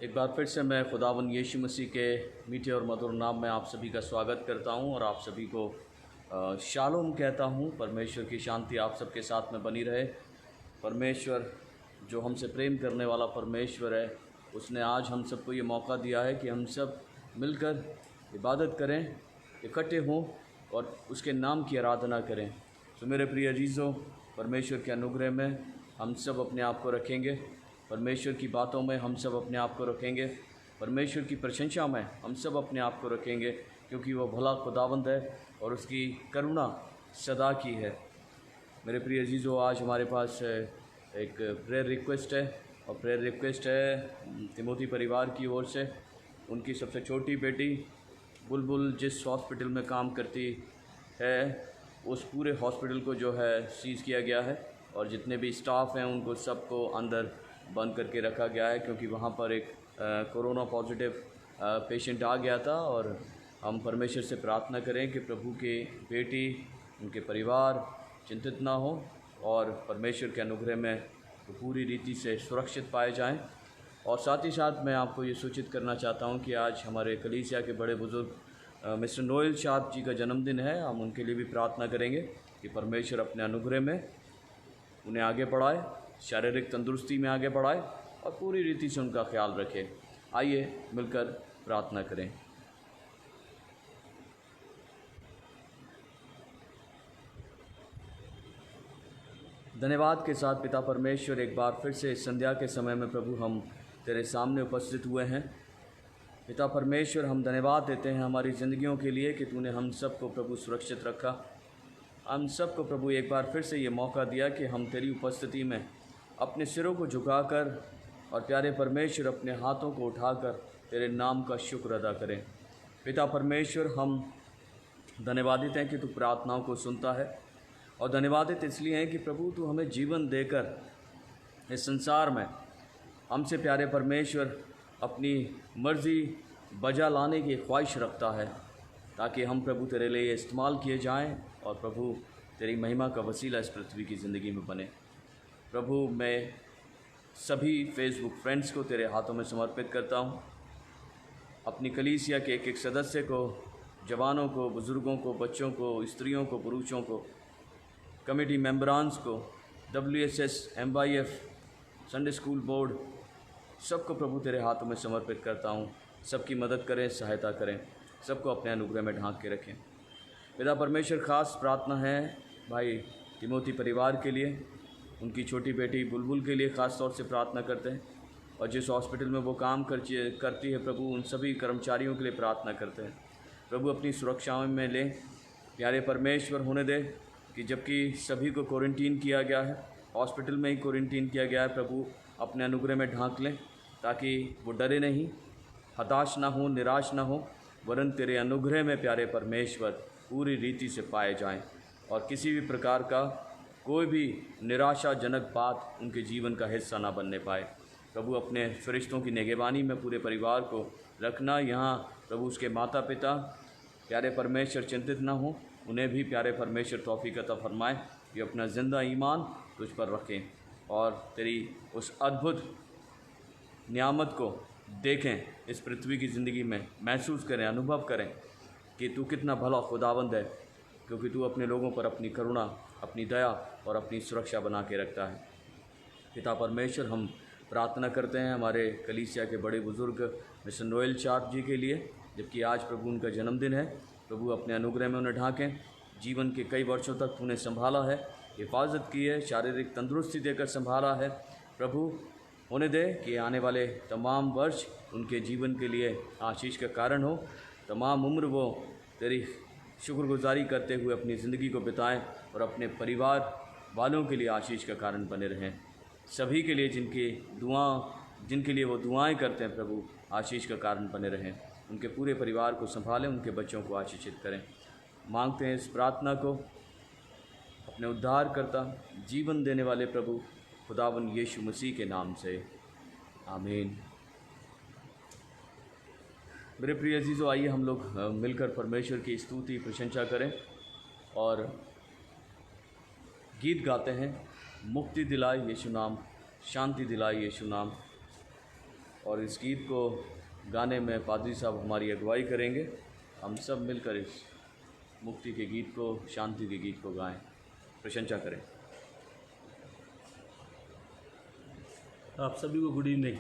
एक बार फिर से मैं खुदावन यीशु मसीह के मीठे और मधुर नाम में आप सभी का स्वागत करता हूं और आप सभी को शालोम कहता हूं। परमेश्वर की शांति आप सबके साथ में बनी रहे। परमेश्वर जो हमसे प्रेम करने वाला परमेश्वर है, उसने आज हम सबको ये मौका दिया है कि हम सब मिलकर इबादत करें, इकट्ठे हों और उसके नाम की आराधना करें। तो मेरे प्रिय अजीज़ों, परमेश्वर के अनुग्रह में हम सब अपने आप को रखेंगे, परमेश्वर की बातों में हम सब अपने आप को रखेंगे, परमेश्वर की प्रशंसा में हम सब अपने आप को रखेंगे, क्योंकि वह भला खुदावंद है और उसकी करुणा सदा की है। मेरे प्रिय अजीज़ों, आज हमारे पास एक प्रेयर रिक्वेस्ट है और प्रेयर रिक्वेस्ट है तिमोथी परिवार की ओर से। उनकी सबसे छोटी बेटी बुलबुल जिस हॉस्पिटल में काम करती है, उस पूरे हॉस्पिटल को जो है सीज़ किया गया है और जितने भी स्टाफ हैं उनको सबको अंदर बंद करके रखा गया है, क्योंकि वहाँ पर एक कोरोना पॉजिटिव पेशेंट आ गया था। और हम परमेश्वर से प्रार्थना करें कि प्रभु की बेटी, उनके परिवार चिंतित ना हो और परमेश्वर के अनुग्रह में वो पूरी रीति से सुरक्षित पाए जाएं। और साथ ही साथ मैं आपको ये सूचित करना चाहता हूँ कि आज हमारे कलीसिया के बड़े बुज़ुर्ग मिस्टर नोएल शार्प जी का जन्मदिन है। हम उनके लिए भी प्रार्थना करेंगे कि परमेश्वर अपने अनुग्रह में उन्हें आगे बढ़ाए, शारीरिक तंदुरुस्ती में आगे बढ़ाए और पूरी रीति से उनका ख्याल रखे। आइए मिलकर प्रार्थना करें। धन्यवाद के साथ पिता परमेश्वर, एक बार फिर से इस संध्या के समय में प्रभु हम तेरे सामने उपस्थित हुए हैं। पिता परमेश्वर, हम धन्यवाद देते हैं हमारी ज़िंदगियों के लिए कि तूने हम सबको प्रभु सुरक्षित रखा। हम सबको प्रभु एक बार फिर से ये मौका दिया कि हम तेरी उपस्थिति में अपने सिरों को झुकाकर और प्यारे परमेश्वर अपने हाथों को उठाकर तेरे नाम का शुक्र अदा करें। पिता परमेश्वर, हम धन्यवादित हैं कि तू प्रार्थनाओं को सुनता है और धन्यवादित इसलिए हैं कि प्रभु तू हमें जीवन देकर इस संसार में हमसे प्यारे परमेश्वर अपनी मर्ज़ी बजा लाने की ख्वाहिश रखता है, ताकि हम प्रभु तेरे लिए इस्तेमाल किए जाएं और प्रभु तेरी महिमा का वसीला इस पृथ्वी की ज़िंदगी में बने। प्रभु, मैं सभी फेसबुक फ्रेंड्स को तेरे हाथों में समर्पित करता हूँ। अपनी कलीसिया के एक एक सदस्य को, जवानों को, बुज़ुर्गों को, बच्चों को, स्त्रियों को, पुरुषों को, कमेटी मेंबरान्स को, WSS, MYF, Sunday school board, सबको प्रभु तेरे हाथों में समर्पित करता हूँ। सबकी मदद करें, सहायता करें, सबको अपने अनुग्रह में ढांक के रखें। पिता परमेश्वर, ख़ास प्रार्थना है भाई तिमोथी परिवार के लिए, उनकी छोटी बेटी बुलबुल के लिए ख़ास तौर से प्रार्थना करते हैं और जिस हॉस्पिटल में वो काम करती है प्रभु, उन सभी कर्मचारियों के लिए प्रार्थना करते हैं। प्रभु अपनी सुरक्षाओं में लें, प्यारे परमेश्वर, होने दे कि जबकि सभी को क्वारंटीन किया गया है, हॉस्पिटल में ही क्वारंटीन किया गया है, प्रभु अपने अनुग्रह में ढांक लें, ताकि वो डरे नहीं, हताश ना हो, निराश ना हो, वरन तेरे अनुग्रह में प्यारे परमेश्वर पूरी रीति से पाए जाएं और किसी भी प्रकार का कोई भी निराशाजनक बात उनके जीवन का हिस्सा ना बनने पाए। प्रभु अपने फरिश्तों की निगहबानी में पूरे परिवार को रखना। यहाँ प्रभु उसके माता पिता प्यारे परमेश्वर चिंतित ना हो, उन्हें भी प्यारे परमेश्वर तौफीक अता फरमाए कि अपना ज़िंदा ईमान तुझ पर रखें और तेरी उस अद्भुत नियामत को देखें, इस पृथ्वी की ज़िंदगी में महसूस करें, अनुभव करें कि तू कितना भला खुदावंद है, क्योंकि तू अपने लोगों पर अपनी करुणा, अपनी दया और अपनी सुरक्षा बना के रखता है। पिता परमेश्वर, हम प्रार्थना करते हैं हमारे कलीसिया के बड़े बुज़ुर्ग मिस्टर नोएल शार्प जी के लिए, जबकि आज प्रभु उनका जन्मदिन है। प्रभु अपने अनुग्रह में उन्हें ढांकें। जीवन के कई वर्षों तक तूने संभाला है, हिफाजत की है, शारीरिक तंदुरुस्ती देकर संभाला है। प्रभु होने दे कि आने वाले तमाम वर्ष उनके जीवन के लिए आशीष का कारण हो। तमाम उम्र वो तेरी शुक्रगुजारी करते हुए अपनी ज़िंदगी को बिताएं और अपने परिवार वालों के लिए आशीष का कारण बने रहें। सभी के लिए जिनके लिए वो दुआएं करते हैं प्रभु, आशीष का कारण बने रहें। उनके पूरे परिवार को संभालें, उनके बच्चों को आशीषित करें। मांगते हैं इस प्रार्थना को अपने उद्धारकर्ता, जीवन देने वाले प्रभु खुदावन यीशु मसीह के नाम से, आमीन। मेरे प्रिय अजीज़ों, आइए हम लोग मिलकर परमेश्वर की स्तुति प्रशंसा करें और गीत गाते हैं। मुक्ति दिलाए यीशु नाम, शांति दिलाए यीशु नाम। और इस गीत को गाने में पादरी साहब हमारी अगुवाई करेंगे। हम सब मिलकर इस मुक्ति के गीत को, शांति के गीत को गाएं, प्रशंसा करें। आप सभी को गुड इवनिंग।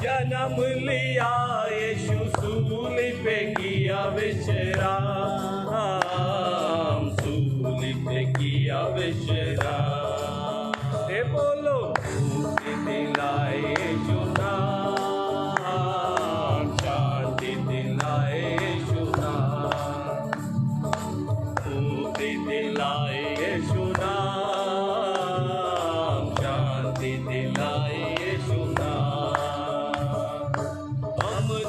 जन्म लिया यीशु सूली पे किया विश्राम, सूली पे किया विश्राम। हे बोलो मुक्ति दिलाए यीशु नाम, शांति दिलाए यीशु नाम, मुक्ति दिलाए यीशु नाम, शांति दिलाए यीशु नाम।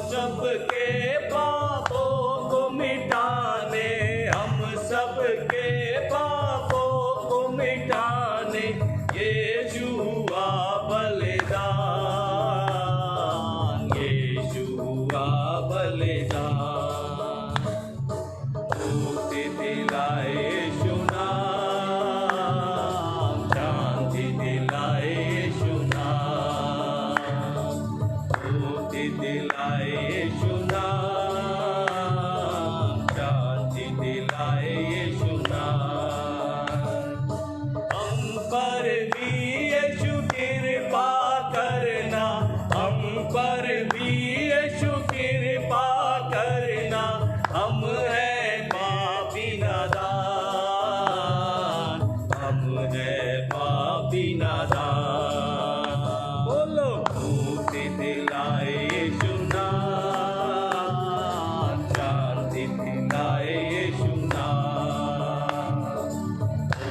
सबके पापों को मिटाने, हम सबके पापों को मिटाने यीशु हुआ बलिदान, यीशु हुआ बलिदान। मुक्ति दिलाए यीशु नाम, शांति दिलाए यीशु नाम, मुक्ति दिलाए यीशु नाम, शांति दिलाए यीशु नाम। हम पर भी यीशु कृपा करना, हम पर भी यीशु कृपा करना। हम हैं पापी नादान, हम हैं पापी नादान। बोलो मुक्ति दिलाए यीशु नाम, शांति दिलाए यीशु नाम,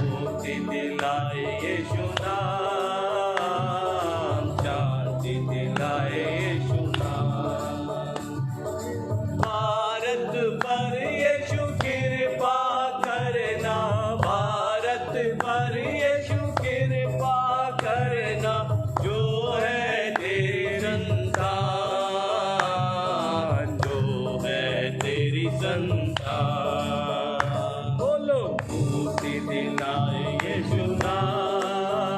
मुक्ति दिलाए यीशु नाम, शांति दिलाए यीशु नाम। भारत पर यीशु कृपा करना, भारत पर यीशु कृपा करना। जो है तेरी संतान, जो है तेरी संतान। बोलो मुक्ति दिलाए यीशु नाम,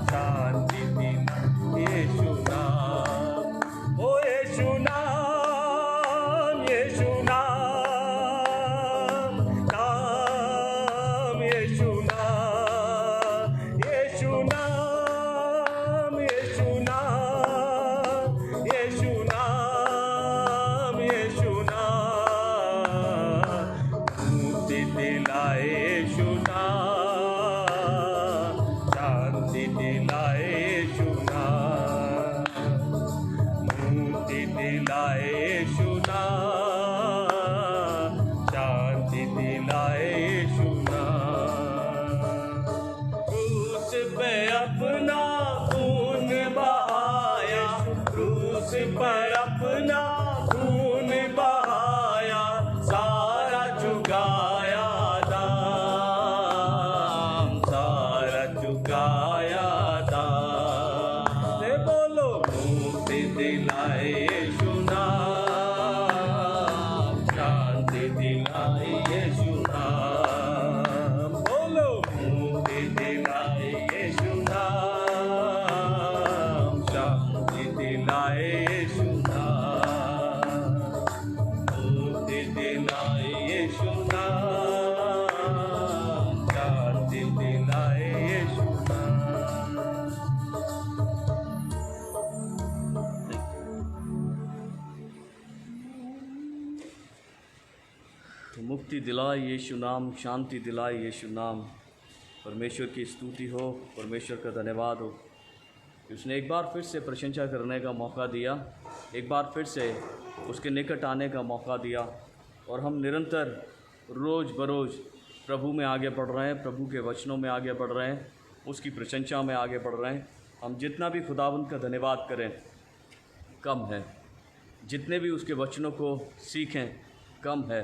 शांति दिलाए यीशु नाम। ओ यीशु नाम, यीशु नाम, नाम यीशु नाम, यीशु नाम, यीशु नाम, यीशु नाम, यीशु नाम। मुक्ति दिलाए यीशु नाम, शांति दिलाए यीशु नाम, मुक्ति दिलाए यीशु नाम, शांति दिलाए यीशु नाम। क्रूस पे अपना खून बहाया, क्रूस पर अपना खून बहाया। मुक्ति दिलाए यीशु नाम, शांति दिलाए यीशु नाम। परमेश्वर की स्तुति हो, परमेश्वर का धन्यवाद हो कि उसने एक बार फिर से प्रशंसा करने का मौका दिया, एक बार फिर से उसके निकट आने का मौका दिया और हम निरंतर रोज़ बरोज़ प्रभु में आगे बढ़ रहे हैं, प्रभु के वचनों में आगे बढ़ रहे हैं, उसकी प्रशंसा में आगे बढ़ रहे हैं। हम जितना भी खुदावंद का धन्यवाद करें कम है, जितने भी उसके वचनों को सीखें कम है,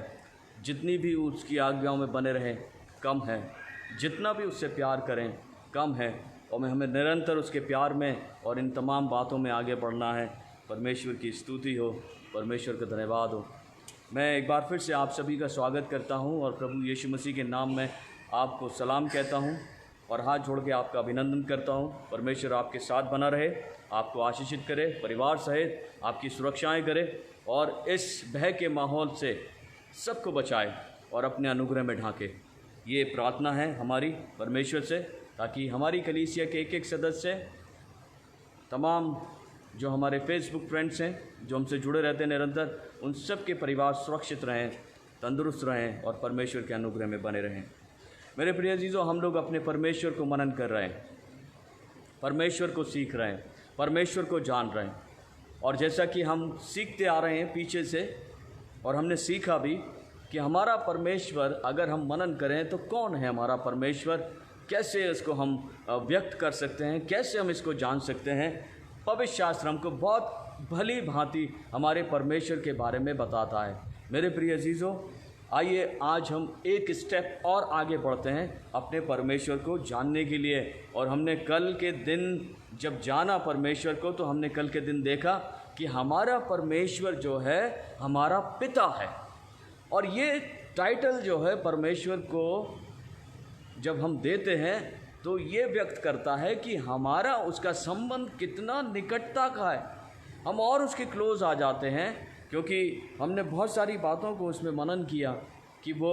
जितनी भी उसकी आज्ञाओं में बने रहें कम है, जितना भी उससे प्यार करें कम है। और हमें निरंतर उसके प्यार में और इन तमाम बातों में आगे बढ़ना है। परमेश्वर की स्तुति हो, परमेश्वर का धन्यवाद हो। मैं एक बार फिर से आप सभी का स्वागत करता हूं और प्रभु यीशु मसीह के नाम में आपको सलाम कहता हूं और हाथ जोड़ के आपका अभिनंदन करता हूं। परमेश्वर आपके साथ बना रहे, आपको आशीषित करे, परिवार सहित आपकी सुरक्षाएं करे और इस भय के माहौल से सबको बचाए और अपने अनुग्रह में ढांके। ये प्रार्थना है हमारी परमेश्वर से, ताकि हमारी कलीसिया के एक एक सदस्य, तमाम जो हमारे फेसबुक फ्रेंड्स हैं, जो हमसे जुड़े रहते हैं निरंतर, उन सब के परिवार सुरक्षित रहें, तंदुरुस्त रहें और परमेश्वर के अनुग्रह में बने रहें। मेरे प्रिय अजीज़ों, हम लोग अपने परमेश्वर को मनन कर रहे हैं, परमेश्वर को सीख रहे हैं, परमेश्वर को जान रहे हैं। और जैसा कि हम सीखते आ रहे हैं पीछे से, और हमने सीखा भी कि हमारा परमेश्वर, अगर हम मनन करें तो कौन है हमारा परमेश्वर, कैसे इसको हम व्यक्त कर सकते हैं, कैसे हम इसको जान सकते हैं। पवित्र शास्त्र हमको बहुत भली भांति हमारे परमेश्वर के बारे में बताता है। मेरे प्रिय अजीज़ों, आइए आज हम एक स्टेप और आगे बढ़ते हैं अपने परमेश्वर को जानने के लिए। और हमने कल के दिन जब जाना परमेश्वर को, तो हमने कल के दिन देखा कि हमारा परमेश्वर जो है हमारा पिता है। और ये टाइटल जो है परमेश्वर को जब हम देते हैं तो ये व्यक्त करता है कि हमारा उसका संबंध कितना निकटता का है। हम और उसके क्लोज आ जाते हैं, क्योंकि हमने बहुत सारी बातों को उसमें मनन किया कि वो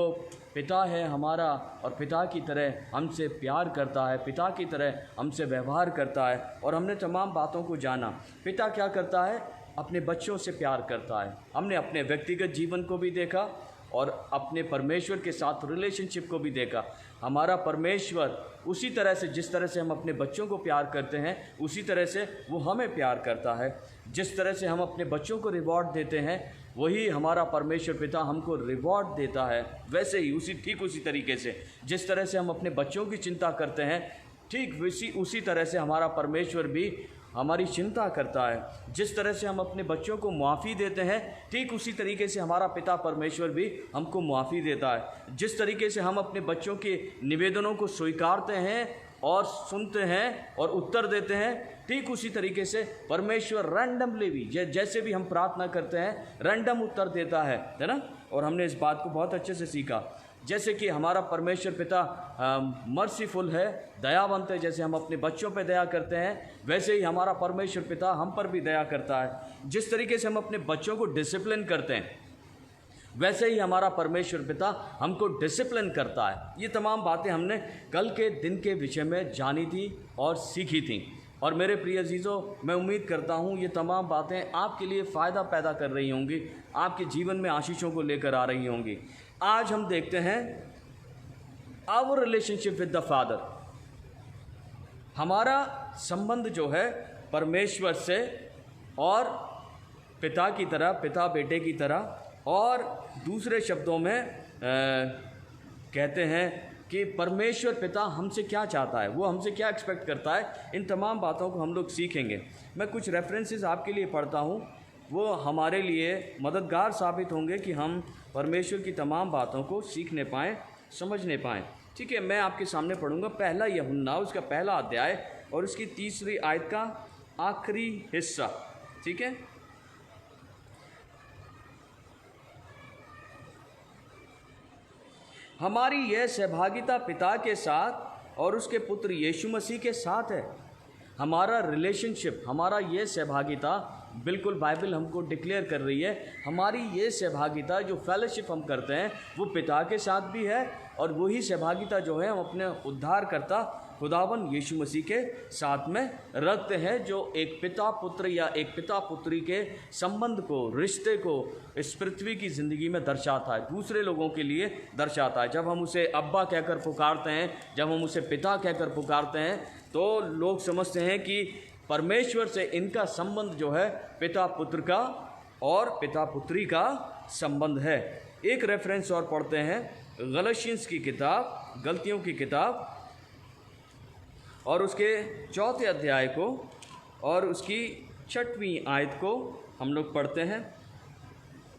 पिता है हमारा और पिता की तरह हमसे प्यार करता है, पिता की तरह हमसे व्यवहार करता है। और हमने तमाम बातों को जाना। पिता क्या करता है? अपने बच्चों से प्यार करता है। हमने अपने व्यक्तिगत जीवन को भी देखा और अपने परमेश्वर के साथ रिलेशनशिप को भी देखा। हमारा परमेश्वर उसी तरह से, जिस तरह से हम अपने बच्चों को प्यार करते हैं, उसी तरह से वो हमें प्यार करता है। जिस तरह से हम अपने बच्चों को रिवॉर्ड देते हैं, वही हमारा परमेश्वर पिता हमको रिवॉर्ड देता है। वैसे ही ठीक उसी तरीके से जिस तरह से हम अपने बच्चों की चिंता करते हैं, ठीक उसी तरह से हमारा परमेश्वर भी हमारी चिंता करता है। जिस तरह से हम अपने बच्चों को मुआफ़ी देते हैं, ठीक उसी तरीके से हमारा पिता परमेश्वर भी हमको मुआफ़ी देता है। जिस तरीके से हम अपने बच्चों के निवेदनों को स्वीकारते हैं और सुनते हैं और उत्तर देते हैं, ठीक उसी तरीके से परमेश्वर रैंडमली भी, जैसे भी हम प्रार्थना करते हैं, रैंडम उत्तर देता है ना। और हमने इस बात को बहुत अच्छे से सीखा। जैसे कि हमारा परमेश्वर पिता मर्सीफुल है, दयावंत है। जैसे हम अपने बच्चों पे दया करते हैं, वैसे ही हमारा परमेश्वर पिता हम पर भी दया करता है। जिस तरीके से हम अपने बच्चों को डिसिप्लिन करते हैं, वैसे ही हमारा परमेश्वर पिता हमको डिसिप्लिन करता है। ये तमाम बातें हमने कल के दिन के विषय में जानी थी और सीखी थी। और मेरे प्रिय अजीज़ों, मैं उम्मीद करता हूँ ये तमाम बातें आपके लिए फ़ायदा पैदा कर रही होंगी, आपके जीवन में आशीषों को लेकर आ रही होंगी। आज हम देखते हैं our relationship with the father. हमारा संबंध जो है परमेश्वर से और पिता की तरह, पिता बेटे की तरह, और दूसरे शब्दों में कहते हैं कि परमेश्वर पिता हमसे क्या चाहता है, वो हमसे क्या एक्सपेक्ट करता है। इन तमाम बातों को हम लोग सीखेंगे। मैं कुछ रेफरेंसेस आपके लिए पढ़ता हूँ, वो हमारे लिए मददगार साबित होंगे कि हम परमेश्वर की तमाम बातों को सीखने पाएँ, समझने पाएँ। ठीक है, मैं आपके सामने पढ़ूंगा पहला यूहन्ना, उसका पहला अध्याय और उसकी 3री आयत का आखिरी हिस्सा। ठीक है, हमारी यह सहभागिता पिता के साथ और उसके पुत्र यीशु मसीह के साथ है। हमारा रिलेशनशिप, हमारा ये सहभागिता, बिल्कुल बाइबल हमको डिक्लेयर कर रही है, हमारी ये सहभागिता जो फेलोशिप हम करते हैं वो पिता के साथ भी है। और वही सहभागिता जो है हम अपने उद्धारकर्ता खुदावन यीशु मसीह के साथ में रखते हैं, जो एक पिता पुत्र या एक पिता पुत्री के संबंध को, रिश्ते को इस पृथ्वी की ज़िंदगी में दर्शाता है, दूसरे लोगों के लिए दर्शाता है। जब हम उसे अब्बा कहकर पुकारते हैं, जब हम उसे पिता कहकर पुकारते हैं, तो लोग समझते हैं कि परमेश्वर से इनका संबंध जो है पिता पुत्र का और पिता पुत्री का संबंध है। एक रेफरेंस और पढ़ते हैं, गलशियंस की किताब, गलतियों की किताब और उसके 4 अध्याय को और उसकी 6वीं आयत को हम लोग पढ़ते हैं।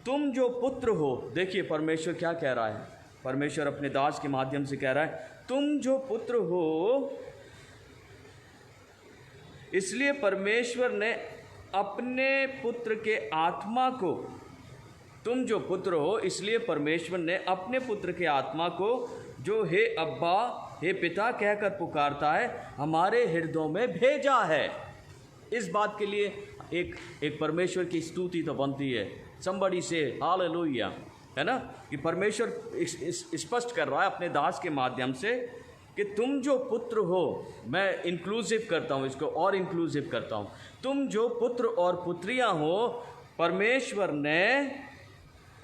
तुम जो पुत्र हो, देखिए परमेश्वर क्या कह रहा है, परमेश्वर अपने दास के माध्यम से कह रहा है, तुम जो पुत्र हो, इसलिए परमेश्वर ने अपने पुत्र के आत्मा को, तुम जो पुत्र हो इसलिए परमेश्वर ने अपने पुत्र के आत्मा को, जो हे अब्बा, हे पिता कहकर पुकारता है, हमारे हृदयों में भेजा है। इस बात के लिए एक परमेश्वर की स्तुति तो बनती है, somebody से हालेलुया, है ना, कि परमेश्वर स्पष्ट कर रहा है अपने दास के माध्यम से कि तुम जो पुत्र हो, मैं इंक्लूसिव करता हूँ इसको और इंक्लूसिव करता हूँ, तुम जो पुत्र और पुत्रियाँ हो, परमेश्वर ने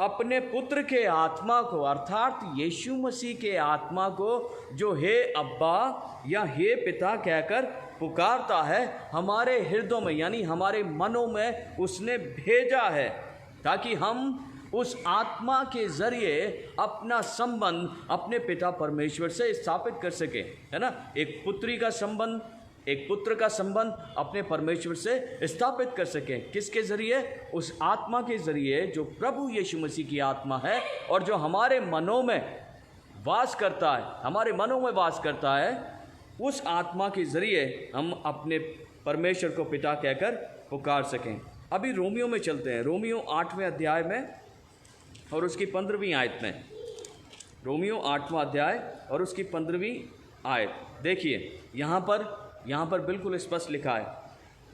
अपने पुत्र के आत्मा को, अर्थात यीशु मसीह के आत्मा को, जो हे अब्बा या हे पिता कहकर पुकारता है, हमारे हृदयों में यानी हमारे मनों में उसने भेजा है, ताकि हम उस आत्मा के ज़रिए अपना संबंध अपने पिता परमेश्वर से स्थापित कर सके, है ना। एक पुत्री का संबंध, एक पुत्र का संबंध अपने परमेश्वर से स्थापित कर सके, किसके ज़रिए? उस आत्मा के ज़रिए जो प्रभु यीशु मसीह की आत्मा है और जो हमारे मनों में वास करता है, हमारे मनों में वास करता है। उस आत्मा के ज़रिए हम अपने परमेश्वर को पिता कहकर पुकार सकें। अभी रोमियो में चलते हैं, रोमियो 8वें अध्याय में और उसकी 15वीं आयत में, रोमियो 8वां अध्याय और उसकी 15वीं आयत देखिए, यहाँ पर बिल्कुल स्पष्ट लिखा है,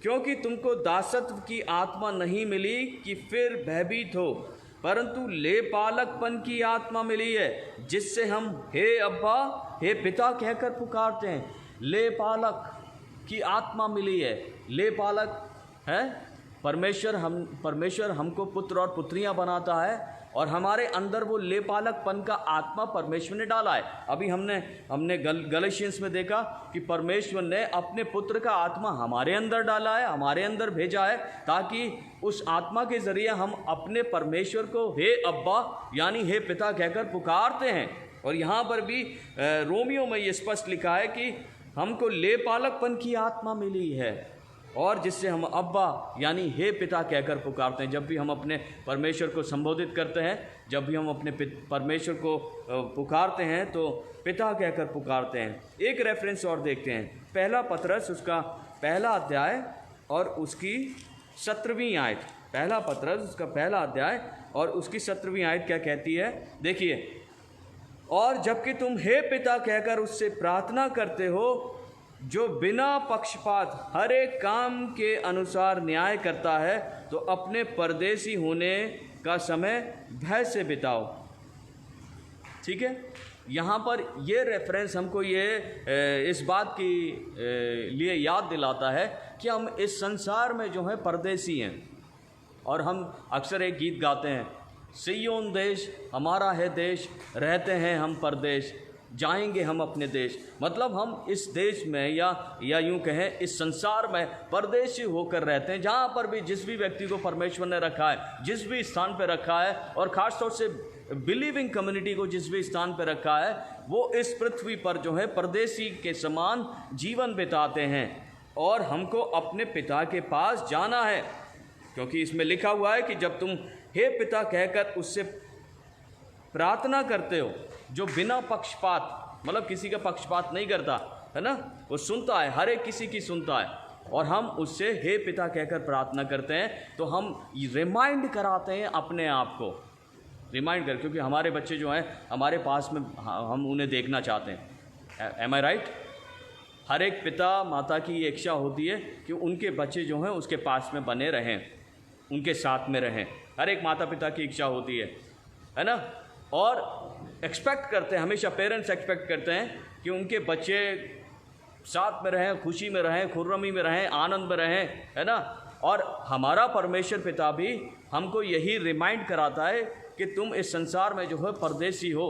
क्योंकि तुमको दासत्व की आत्मा नहीं मिली कि फिर भयभीत हो, परंतु लेपालकपन की आत्मा मिली है, जिससे हम हे अब्बा, हे पिता कहकर पुकारते हैं। लेपालक की आत्मा मिली है, लेपालक है परमेश्वर हमको पुत्र और पुत्रियां बनाता है और हमारे अंदर वो लेपालकपन का आत्मा परमेश्वर ने डाला है। अभी हमने गलशियंस में देखा कि परमेश्वर ने अपने पुत्र का आत्मा हमारे अंदर डाला है, हमारे अंदर भेजा है, ताकि उस आत्मा के ज़रिए हम अपने परमेश्वर को हे अब्बा यानी हे पिता कहकर पुकारते हैं। और यहाँ पर भी रोमियो में ये स्पष्ट लिखा है कि हमको लेपालकपन की आत्मा मिली है और जिससे हम अब्बा यानी हे पिता कहकर पुकारते हैं। जब भी हम अपने परमेश्वर को संबोधित करते हैं, जब भी हम अपने परमेश्वर को पुकारते हैं तो पिता कहकर पुकारते हैं। एक रेफरेंस और देखते हैं, पहला पतरस उसका पहला अध्याय और उसकी 17वीं आयत। पहला पतरस उसका पहला अध्याय और उसकी 17वीं आयत क्या कहती है, देखिए, और जबकि तुम हे पिता कहकर उससे प्रार्थना करते हो, जो बिना पक्षपात हर एक काम के अनुसार न्याय करता है, तो अपने परदेसी होने का समय भय से बिताओ। ठीक है, यहाँ पर ये रेफरेंस हमको ये इस बात की लिए याद दिलाता है कि हम इस संसार में जो है परदेसी हैं। और हम अक्सर एक गीत गाते हैं, सिय्योन देश हमारा है देश, रहते हैं हम परदेश, जाएंगे हम अपने देश। मतलब हम इस देश में या यूं कहें इस संसार में परदेशी होकर रहते हैं, जहाँ पर भी जिस भी व्यक्ति को परमेश्वर ने रखा है, जिस भी स्थान पर रखा है, और ख़ास तौर से बिलीविंग कम्युनिटी को जिस भी स्थान पर रखा है, वो इस पृथ्वी पर जो है परदेसी के समान जीवन बिताते हैं। और हमको अपने पिता के पास जाना है, क्योंकि इसमें लिखा हुआ है कि जब तुम हे पिता कहकर उससे प्रार्थना करते हो, जो बिना पक्षपात, मतलब किसी का पक्षपात नहीं करता है ना, वो सुनता है, हर एक किसी की सुनता है, और हम उससे हे पिता कहकर प्रार्थना करते हैं, तो हम रिमाइंड कराते हैं अपने आप को, रिमाइंड कर, क्योंकि हमारे बच्चे जो हैं हमारे पास में, हम उन्हें देखना चाहते हैं। एम आई राइट? हर एक पिता माता की ये इच्छा होती है कि उनके बच्चे जो हैं उसके पास में बने रहें, उनके साथ में रहें। हर एक माता पिता की इच्छा होती है ना। और एक्सपेक्ट करते हैं, हमेशा पेरेंट्स एक्सपेक्ट करते हैं कि उनके बच्चे साथ में रहें, खुशी में रहें, खुर्रमी में रहें, आनंद में रहें, है ना। और हमारा परमेश्वर पिता भी हमको यही रिमाइंड कराता है कि तुम इस संसार में जो है परदेसी हो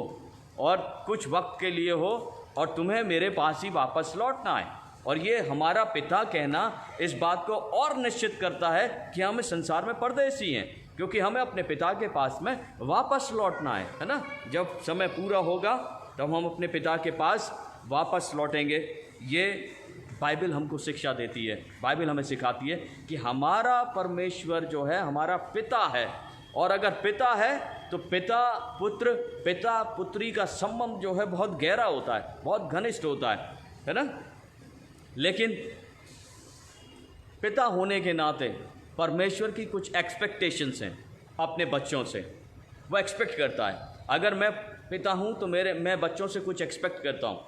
और कुछ वक्त के लिए हो और तुम्हें मेरे पास ही वापस लौटना है। और ये हमारा पिता कहना इस बात को और निश्चित करता है कि हम इस संसार में परदेसी हैं, क्योंकि हमें अपने पिता के पास में वापस लौटना है ना। जब समय पूरा होगा तब हम अपने पिता के पास वापस लौटेंगे। ये बाइबल हमको शिक्षा देती है, बाइबल हमें सिखाती है कि हमारा परमेश्वर जो है हमारा पिता है। और अगर पिता है तो पिता पुत्री का संबंध जो है बहुत गहरा होता है, बहुत घनिष्ठ होता है ना। लेकिन पिता होने के नाते परमेश्वर की कुछ एक्सपेक्टेशंस हैं अपने बच्चों से। वो एक्सपेक्ट करता है, अगर मैं पिता हूँ तो मैं बच्चों से कुछ एक्सपेक्ट करता हूँ।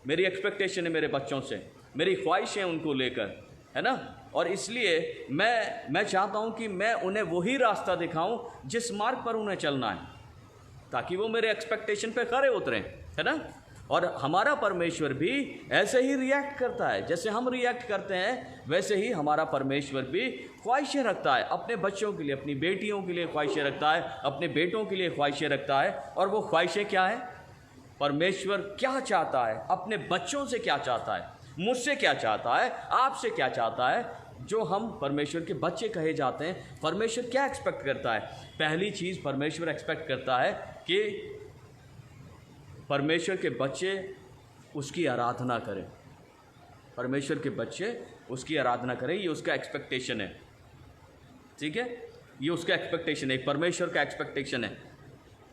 मेरी एक्सपेक्टेशन है मेरे बच्चों से, मेरी ख्वाहिशें उनको लेकर, है ना। और इसलिए मैं चाहता हूँ कि मैं उन्हें वही रास्ता दिखाऊँ जिस मार्ग पर उन्हें चलना है, ताकि वो मेरे एक्सपेक्टेशन पे खरे उतरें, है ना। और हमारा परमेश्वर भी ऐसे ही रिएक्ट करता है, जैसे हम रिएक्ट करते हैं वैसे ही हमारा परमेश्वर भी ख्वाहिशें रखता है अपने बच्चों के लिए, अपनी बेटियों के लिए ख्वाहिशें रखता है, अपने बेटों के लिए ख्वाहिशें रखता है। और वो ख्वाहिशें क्या है? परमेश्वर क्या चाहता है, अपने बच्चों से क्या चाहता है, मुझसे क्या चाहता है, आपसे क्या चाहता है, जो हम परमेश्वर के बच्चे कहे जाते हैं। परमेश्वर क्या एक्सपेक्ट करता है? पहली चीज़ परमेश्वर एक्सपेक्ट करता है कि परमेश्वर के बच्चे उसकी आराधना करें। परमेश्वर के बच्चे उसकी आराधना करें, ये उसका एक्सपेक्टेशन है, ठीक है। ये उसका एक्सपेक्टेशन है, परमेश्वर का एक्सपेक्टेशन है।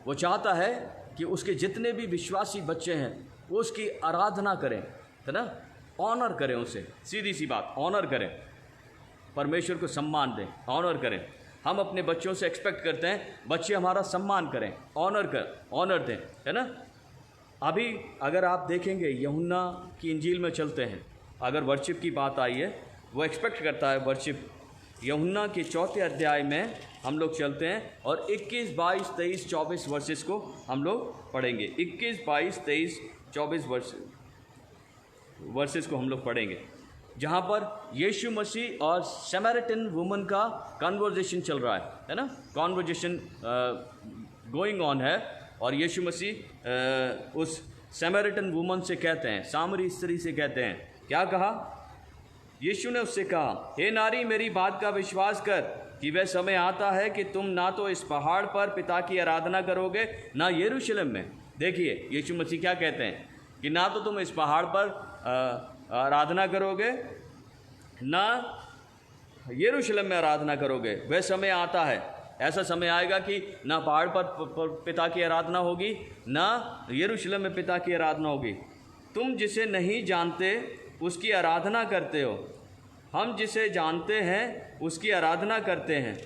वो चाहता है कि उसके जितने भी विश्वासी बच्चे हैं वो उसकी आराधना करें, है ना, ऑनर करें उसे। सीधी सी बात, ऑनर करें, परमेश्वर को सम्मान दें, ऑनर करें। हम अपने बच्चों से एक्सपेक्ट करते हैं बच्चे हमारा सम्मान करें, ऑनर दें, है ना। अभी अगर आप देखेंगे यूहन्ना की इंजील में चलते हैं, अगर वर्शिप की बात आई है, वो एक्सपेक्ट करता है वर्शिप। यूहन्ना के 4 अध्याय में हम लोग चलते हैं और 21, 22, 23, 24 वर्सेस को हम लोग पढ़ेंगे। 21, 22, 23, 24 वर्सेस को हम लोग पढ़ेंगे, जहाँ पर यीशु मसीह और समैरिटन वुमन का कन्वर्जेशन चल रहा है ना। कन्वर्जेशन गोइंग ऑन है और यीशु मसीह उस समैरिटन वुमन से कहते हैं, सामरी स्त्री से कहते हैं, क्या कहा? यीशु ने उससे कहा, हे नारी, मेरी बात का विश्वास कर कि वह समय आता है कि तुम ना तो इस पहाड़ पर पिता की आराधना करोगे ना यरूशलेम में। देखिए यीशु मसीह क्या कहते हैं कि ना तो तुम इस पहाड़ पर आराधना करोगे ना यरूशलेम में आराधना करोगे। वह समय आता है, ऐसा समय आएगा कि ना पहाड़ पर पिता की आराधना होगी ना यरूशलेम में पिता की आराधना होगी। तुम जिसे नहीं जानते उसकी आराधना करते हो, हम जिसे जानते हैं उसकी आराधना करते हैं,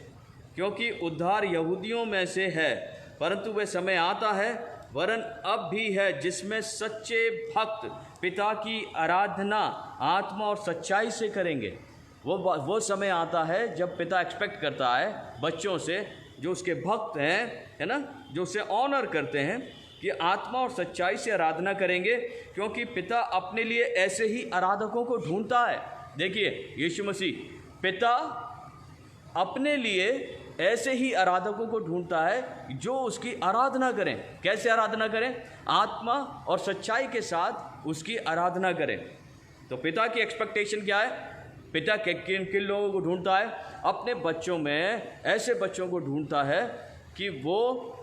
क्योंकि उद्धार यहूदियों में से है। परंतु वह समय आता है, वरन अब भी है, जिसमें सच्चे भक्त पिता की आराधना आत्मा और सच्चाई से करेंगे। वो समय आता है जब पिता एक्सपेक्ट करता है बच्चों से, जो उसके भक्त हैं, है ना, जो उसे ऑनर करते हैं, कि आत्मा और सच्चाई से आराधना करेंगे, क्योंकि पिता अपने लिए ऐसे ही आराधकों को ढूंढता है। देखिए यीशु मसीह, पिता अपने लिए ऐसे ही आराधकों को ढूंढता है जो उसकी आराधना करें। कैसे आराधना करें? आत्मा और सच्चाई के साथ उसकी आराधना करें। तो पिता की एक्सपेक्टेशन क्या है? पिता किन लोगों को ढूंढता है? अपने बच्चों में ऐसे बच्चों को ढूंढता है कि वो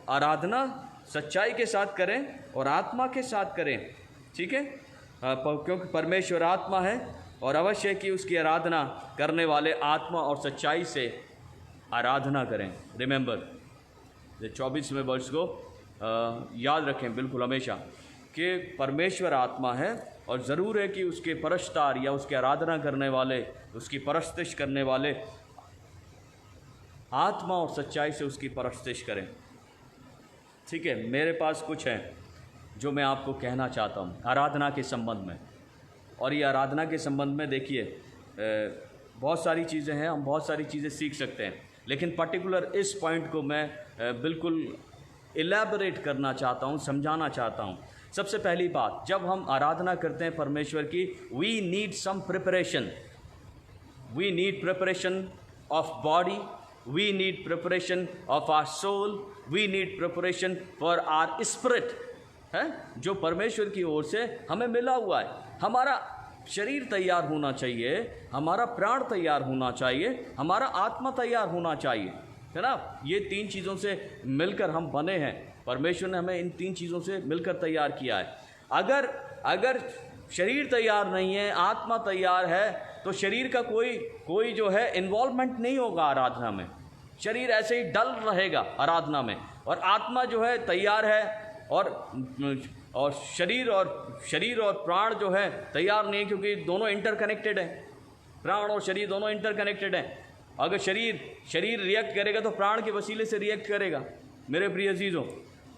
आराधना सच्चाई के साथ करें और आत्मा के साथ करें, ठीक है। क्योंकि परमेश्वर आत्मा है और अवश्य कि उसकी आराधना करने वाले आत्मा और सच्चाई से आराधना करें। रिमेंबर, ये 24वें वर्ष को याद रखें बिल्कुल हमेशा, कि परमेश्वर आत्मा है और ज़रूर है कि उसके परस्तार या उसकी आराधना करने वाले, उसकी परस्तिश करने वाले आत्मा और सच्चाई से उसकी परस्तिश करें, ठीक है। मेरे पास कुछ है जो मैं आपको कहना चाहता हूँ आराधना के संबंध में। और ये आराधना के संबंध में देखिए बहुत सारी चीज़ें हैं, हम बहुत सारी चीज़ें सीख सकते हैं, लेकिन पर्टिकुलर इस पॉइंट को मैं बिल्कुल इलेबोरेट करना चाहता हूँ, समझाना चाहता हूँ सबसे पहली बात, जब हम आराधना करते हैं परमेश्वर की, we need some preparation. We need preparation of body, we need preparation of our soul, we need preparation for our spirit, है जो परमेश्वर की ओर से हमें मिला हुआ है. हमारा शरीर तैयार होना चाहिए, हमारा प्राण तैयार होना चाहिए, हमारा आत्मा तैयार होना चाहिए, है ना. ये तीन चीज़ों से मिलकर हम बने हैं. परमेश्वर ने हमें इन तीन चीज़ों से मिलकर तैयार किया है. अगर शरीर तैयार नहीं है, आत्मा तैयार है, तो शरीर का कोई जो है इन्वॉल्वमेंट नहीं होगा आराधना में. शरीर ऐसे ही डल रहेगा आराधना में, और आत्मा जो है तैयार है, और शरीर और प्राण जो है तैयार नहीं है, क्योंकि दोनों इंटरकनेक्टेड हैं. प्राण और शरीर दोनों इंटरकनेक्टेड हैं. अगर शरीर रिएक्ट करेगा तो प्राण के वसीले से रिएक्ट करेगा. मेरे प्रिय अजीज़ों,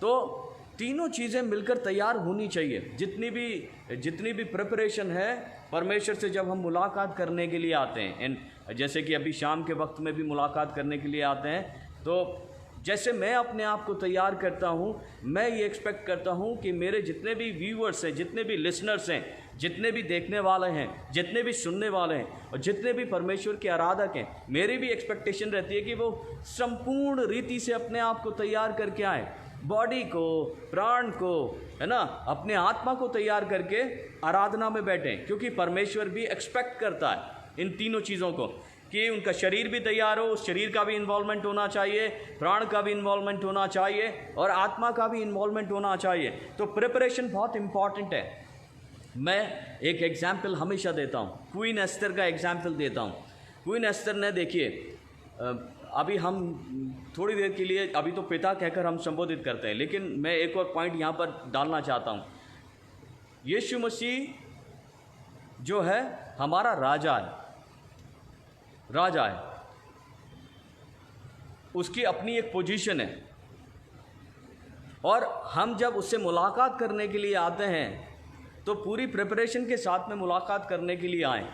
तो तीनों चीज़ें मिलकर तैयार होनी चाहिए. जितनी भी प्रिपरेशन है, परमेश्वर से जब हम मुलाकात करने के लिए आते हैं, जैसे कि अभी शाम के वक्त में भी मुलाकात करने के लिए आते हैं, तो जैसे मैं अपने आप को तैयार करता हूँ, मैं ये एक्सपेक्ट करता हूँ कि मेरे जितने भी व्यूअर्स हैं, जितने भी लिसनर्स हैं, जितने भी देखने वाले हैं, जितने भी सुनने वाले हैं, और जितने भी परमेश्वर के आराधक हैं, मेरी भी एक्सपेक्टेशन रहती है कि वो संपूर्ण रीति से अपने आप को तैयार करके आए. बॉडी को, प्राण को, है ना, अपने आत्मा को तैयार करके आराधना में बैठें, क्योंकि परमेश्वर भी एक्सपेक्ट करता है इन तीनों चीज़ों को, कि उनका शरीर भी तैयार हो, उस शरीर का भी इन्वॉल्वमेंट होना चाहिए, प्राण का भी इन्वॉल्वमेंट होना चाहिए, और आत्मा का भी इन्वॉल्वमेंट होना चाहिए. तो प्रिपरेशन बहुत इम्पॉर्टेंट है. मैं एक एग्जाम्पल हमेशा देता हूँ, क्वीन एस्तर का एग्जाम्पल देता हूँ. क्वीन एस्तर ने, देखिए, अभी हम थोड़ी देर के लिए, अभी तो पिता कहकर हम संबोधित करते हैं, लेकिन मैं एक और पॉइंट यहाँ पर डालना चाहता हूँ. यीशु मसीह जो है हमारा राजा है, उसकी अपनी एक पोजीशन है, और हम जब उससे मुलाकात करने के लिए आते हैं तो पूरी प्रिपरेशन के साथ में मुलाकात करने के लिए आए.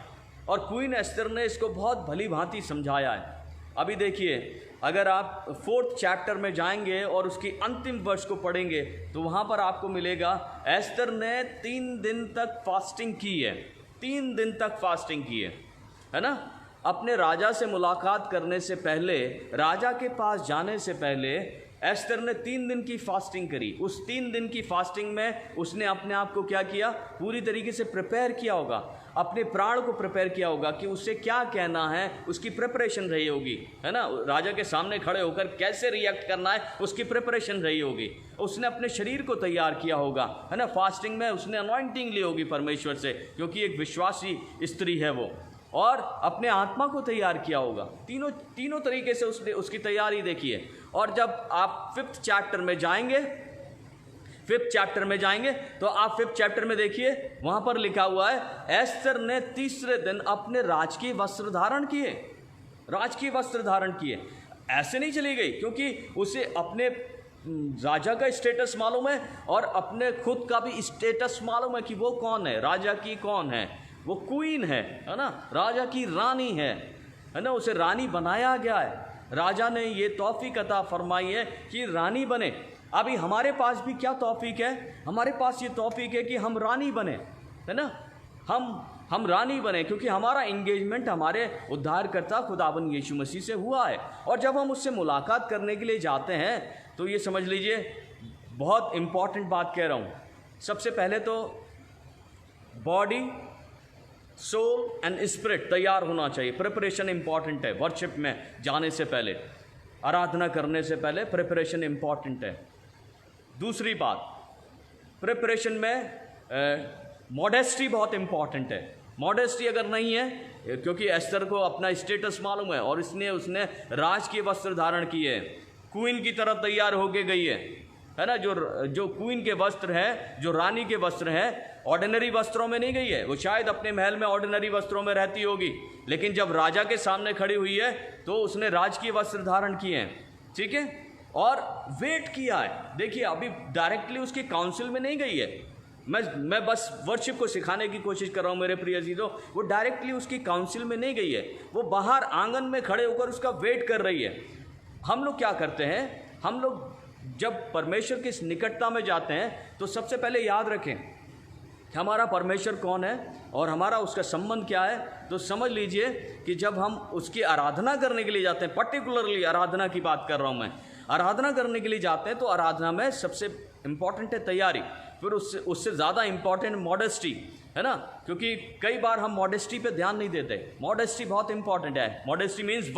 और क्वीन एस्तर ने इसको बहुत भली भांति समझाया है. अभी देखिए, अगर आप 4th चैप्टर में जाएंगे और उसकी अंतिम वर्ष को पढ़ेंगे, तो वहाँ पर आपको मिलेगा एस्तर ने 3 दिन तक फास्टिंग की है. 3 दिन तक फास्टिंग की है ना. अपने राजा से मुलाकात करने से पहले, राजा के पास जाने से पहले एस्तर ने 3 दिन की फास्टिंग करी. उस 3 दिन की फास्टिंग में उसने अपने आप को क्या किया, पूरी तरीके से प्रिपेयर किया होगा, अपने प्राण को प्रिपेयर किया होगा कि उससे क्या कहना है, उसकी प्रिपरेशन रही होगी, है ना. राजा के सामने खड़े होकर कैसे रिएक्ट करना है, उसकी प्रिपरेशन रही होगी. उसने अपने शरीर को तैयार किया होगा, है ना. फास्टिंग में उसने अनॉइंटिंग ली होगी परमेश्वर से, क्योंकि एक विश्वासी स्त्री है वो. और अपने आत्मा को तैयार किया होगा. तीनों तरीके से उसने उसकी तैयारी देखी है. और जब आप 5th चैप्टर में जाएंगे, 5th चैप्टर में जाएंगे, तो आप 5th चैप्टर में देखिए, वहाँ पर लिखा हुआ है एस्तर ने तीसरे दिन अपने राजकीय वस्त्र धारण किए. राजकीय वस्त्र धारण किए. ऐसे नहीं चली गई, क्योंकि उसे अपने राजा का स्टेटस मालूम है, और अपने खुद का भी स्टेटस मालूम है कि वो कौन है, राजा की कौन है, वो क्वीन है ना, राजा की रानी है ना. उसे रानी बनाया गया है. राजा ने ये तौफीक अता फरमाई है कि रानी बने. अभी हमारे पास भी क्या तौफीक है, हमारे पास ये तौफीक है कि हम रानी बने, है ना. हम रानी बने, क्योंकि हमारा इंगेजमेंट हमारे उद्धारकर्ता खुदाबंद यीशु मसीह से हुआ है. और जब हम उससे मुलाकात करने के लिए जाते हैं, तो ये समझ लीजिए, बहुत इम्पॉर्टेंट बात कह रहा हूँ. सबसे पहले तो बॉडी, सोल एंड स्पिरिट तैयार होना चाहिए. प्रिपरेशन इंपॉर्टेंट है. वर्शिप में जाने से पहले, आराधना करने से पहले प्रिपरेशन इंपॉर्टेंट है. दूसरी बात, प्रिपरेशन में मॉडेस्टी बहुत इंपॉर्टेंट है. मॉडेस्टी अगर नहीं है, क्योंकि एस्तर को अपना स्टेटस मालूम है, और उसने राज के वस्त्र धारण किए हैं, क्वीन की तरह तैयार होके गई है ना. जो क्वीन के वस्त्र हैं, जो रानी के वस्त्र हैं, ऑर्डिनरी वस्त्रों में नहीं गई है. वो शायद अपने महल में ऑर्डिनरी वस्त्रों में रहती होगी, लेकिन जब राजा के सामने खड़ी हुई है, तो उसने राजकीय वस्त्र धारण किए हैं. ठीक है. और वेट किया है. देखिए, अभी डायरेक्टली उसके काउंसिल में नहीं गई है. मैं बस वर्शिप को सिखाने की कोशिश कर रहा हूँ मेरे प्रिय अजीजों. वो डायरेक्टली उसकी काउंसिल में नहीं गई है. वो बाहर आंगन में खड़े होकर उसका वेट कर रही है. हम लोग क्या करते हैं, हम लोग जब परमेश्वर की इस निकटता में जाते हैं तो सबसे पहले याद रखें कि हमारा परमेश्वर कौन है और हमारा उसका संबंध क्या है। तो समझ लीजिए कि जब हम उसकी आराधना करने के लिए जाते हैं, पर्टिकुलरली आराधना की बात कर रहा हूँ मैं, आराधना करने के लिए जाते हैं तो आराधना में सबसे इम्पॉर्टेंट है तैयारी, फिर उससे ज़्यादा इम्पॉर्टेंट मॉडेस्टी है ना, क्योंकि कई बार हम मॉडेस्टी पे ध्यान नहीं देते। मॉडेस्टी बहुत इंपॉर्टेंट है। मॉडेस्टी मीन्स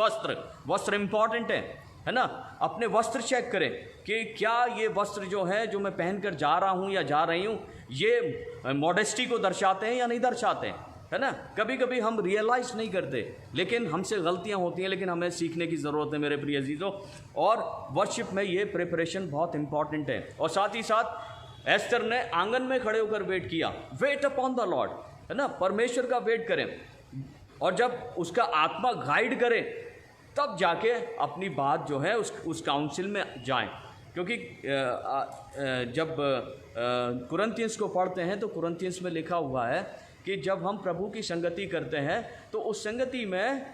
वस्त्र इंपॉर्टेंट है ना। अपने वस्त्र चेक करें कि क्या ये वस्त्र जो है जो मैं पहनकर जा रहा हूँ या जा रही हूँ, ये मॉडेस्टी को दर्शाते हैं या नहीं दर्शाते हैं, है ना। कभी कभी हम रियलाइज़ नहीं करते, लेकिन हमसे गलतियाँ होती हैं, लेकिन हमें सीखने की ज़रूरत है मेरे प्रिय अजीज़ों। और वर्शिप में ये प्रिपरेशन बहुत इंपॉर्टेंट है। और साथ ही साथ एस्तर ने आंगन में खड़े होकर वेट किया, वेट अपॉन द लॉर्ड, है ना, परमेश्वर का वेट करें। और जब उसका आत्मा गाइड करे तब जाके अपनी बात जो है उस काउंसिल में जाएं। क्योंकि जब कुरिन्थियंस को पढ़ते हैं तो कुरिन्थियंस में लिखा हुआ है कि जब हम प्रभु की संगति करते हैं तो उस संगति में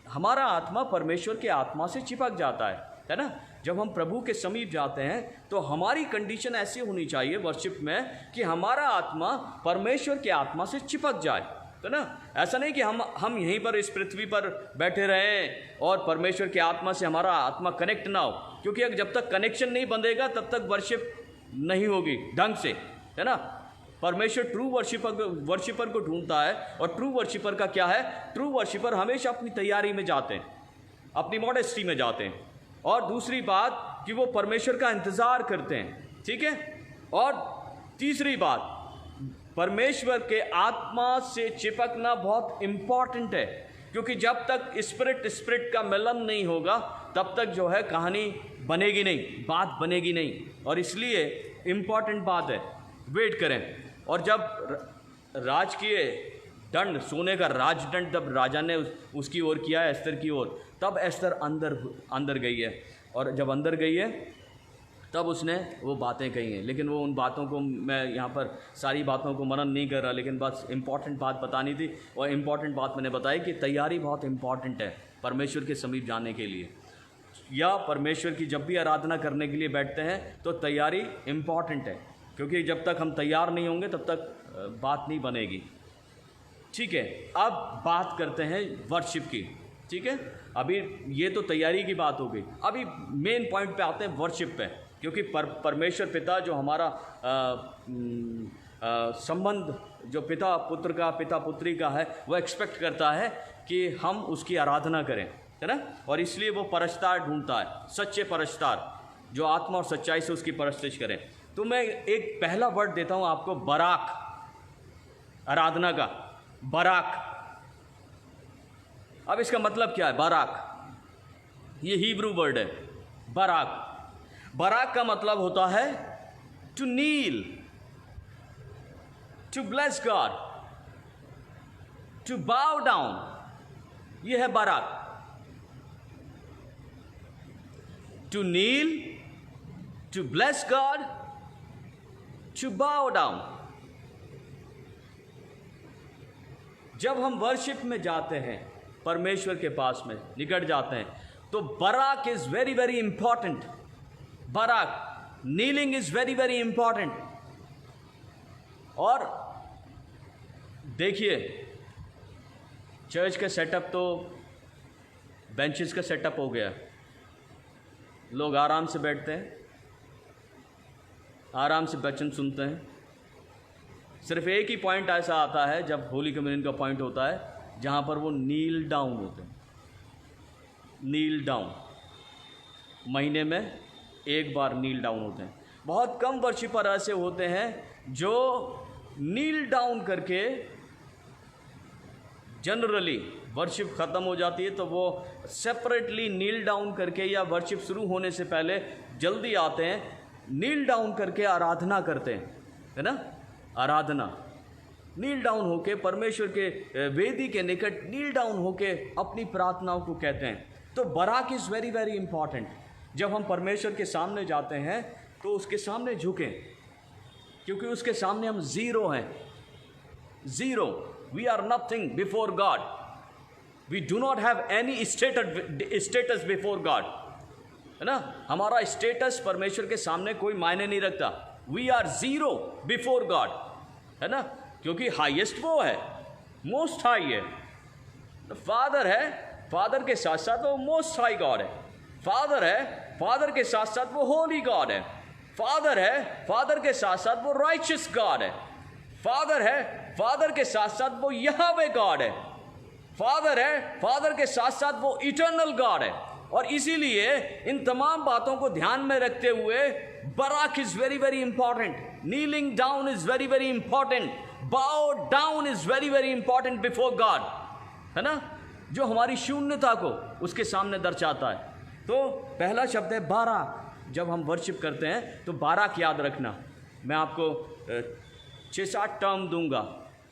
हमारा आत्मा परमेश्वर के आत्मा से चिपक जाता है ना। जब हम प्रभु के समीप जाते हैं तो हमारी कंडीशन ऐसी होनी चाहिए वर्शिप में कि हमारा आत्मा परमेश्वर के आत्मा से चिपक जाए, तो ना। ऐसा नहीं कि हम यहीं पर इस पृथ्वी पर बैठे रहें और परमेश्वर के आत्मा से हमारा आत्मा कनेक्ट ना हो, क्योंकि जब तक कनेक्शन नहीं बंधेगा तब तक वर्शिप नहीं होगी ढंग से, है ना। परमेश्वर ट्रू वर्शिपर को ढूंढता है, और ट्रू वर्शिपर का क्या है, ट्रू वर्शिपर हमेशा अपनी तैयारी में जाते हैं, अपनी मॉडेस्टी में जाते हैं। और दूसरी बात कि वो परमेश्वर का इंतज़ार करते हैं, ठीक है। और तीसरी बात, परमेश्वर के आत्मा से चिपकना बहुत इम्पॉर्टेंट है, क्योंकि जब तक स्पिरिट का मिलन नहीं होगा तब तक जो है कहानी बनेगी नहीं, बात बनेगी नहीं। और इसलिए इम्पॉर्टेंट बात है, वेट करें। और जब राजकीय दंड, सोने का राजदंड जब राजा ने उसकी ओर किया है, एस्तर की ओर, तब एस्तर अंदर गई है। और जब अंदर गई है तब उसने वो बातें कही हैं। लेकिन वो उन बातों को मैं यहाँ पर सारी बातों को मनन नहीं कर रहा, लेकिन बस इम्पॉर्टेंट बात बतानी थी। और इम्पॉर्टेंट बात मैंने बताई कि तैयारी बहुत इम्पॉर्टेंट है परमेश्वर के समीप जाने के लिए, या परमेश्वर की जब भी आराधना करने के लिए बैठते हैं तो तैयारी इम्पॉर्टेंट है, क्योंकि जब तक हम तैयार नहीं होंगे तब तक बात नहीं बनेगी, ठीक है। अब बात करते हैं वर्शिप की, ठीक है। अभी ये तो तैयारी की बात हो गई, अभी मेन पॉइंट पे आते हैं वर्शिप पे, क्योंकि परमेश्वर पिता जो हमारा संबंध जो पिता पुत्र का, पिता पुत्री का है, वो एक्सपेक्ट करता है कि हम उसकी आराधना करें, है ना। और इसलिए वो परस्तार ढूंढता है, सच्चे परस्तार जो आत्मा और सच्चाई से उसकी परस्तिश करें। तो मैं एक पहला वर्ड देता हूँ आपको, बराक, आराधना का बराक। अब इसका मतलब क्या है बराक? ये हिब्रू वर्ड है बराक। बराक का मतलब होता है to kneel, to bless God, to bow down. ये है बराक, to kneel, to bless God, to bow down. जब हम वर्शिप में जाते हैं, परमेश्वर के पास में निकट जाते हैं, तो बराक इज वेरी वेरी इंपॉर्टेंट। बराक, kneeling is very very important. और देखिए, चर्च का सेटअप तो बेंचेस का सेटअप हो गया, लोग आराम से बैठते हैं, आराम से वचन सुनते हैं। सिर्फ एक ही पॉइंट ऐसा आता है जब होली कम्युनियन का पॉइंट होता है, जहाँ पर वो नील डाउन होते हैं। नील डाउन, महीने में एक बार नील डाउन होते हैं। बहुत कम वर्शिपर ऐसे होते हैं जो नील डाउन करके, जनरली वर्शिप ख़त्म हो जाती है तो वो सेपरेटली नील डाउन करके, या वर्शिप शुरू होने से पहले जल्दी आते हैं, नील डाउन करके आराधना करते हैं, है ना। आराधना, नील डाउन होके परमेश्वर के वेदी के निकट नील डाउन होके अपनी प्रार्थनाओं को कहते हैं। तो बराक इज़ वेरी वेरी इंपॉर्टेंट। जब हम परमेश्वर के सामने जाते हैं तो उसके सामने झुकें, क्योंकि उसके सामने हम ज़ीरो हैं, zero. We are nothing before God, we do not have any status before God. है ना। हमारा स्टेटस परमेश्वर के सामने कोई मायने नहीं रखता। We are zero before God, है ना, क्योंकि हाईएस्ट वो है, मोस्ट हाई है, फादर है, फादर के साथ साथ वो मोस्ट हाई गॉड है। फादर है, फादर के साथ साथ वो होली गॉड है। फादर है, फादर के साथ साथ वो राइचियस गॉड है। फादर है, फादर के साथ साथ वो यहोवा गॉड है। फादर है, फादर के साथ साथ वो इटर्नल गॉड है। और इसीलिए इन तमाम बातों को ध्यान में रखते हुए बराक is very very important, kneeling down is very very important, bow down is very very important before God, है ना, जो हमारी शून्यता को उसके सामने दर्शाता है। तो पहला शब्द है बाराक। जब हम वर्शिप करते हैं तो बाराक याद रखना। मैं आपको 6-7 टर्म दूंगा,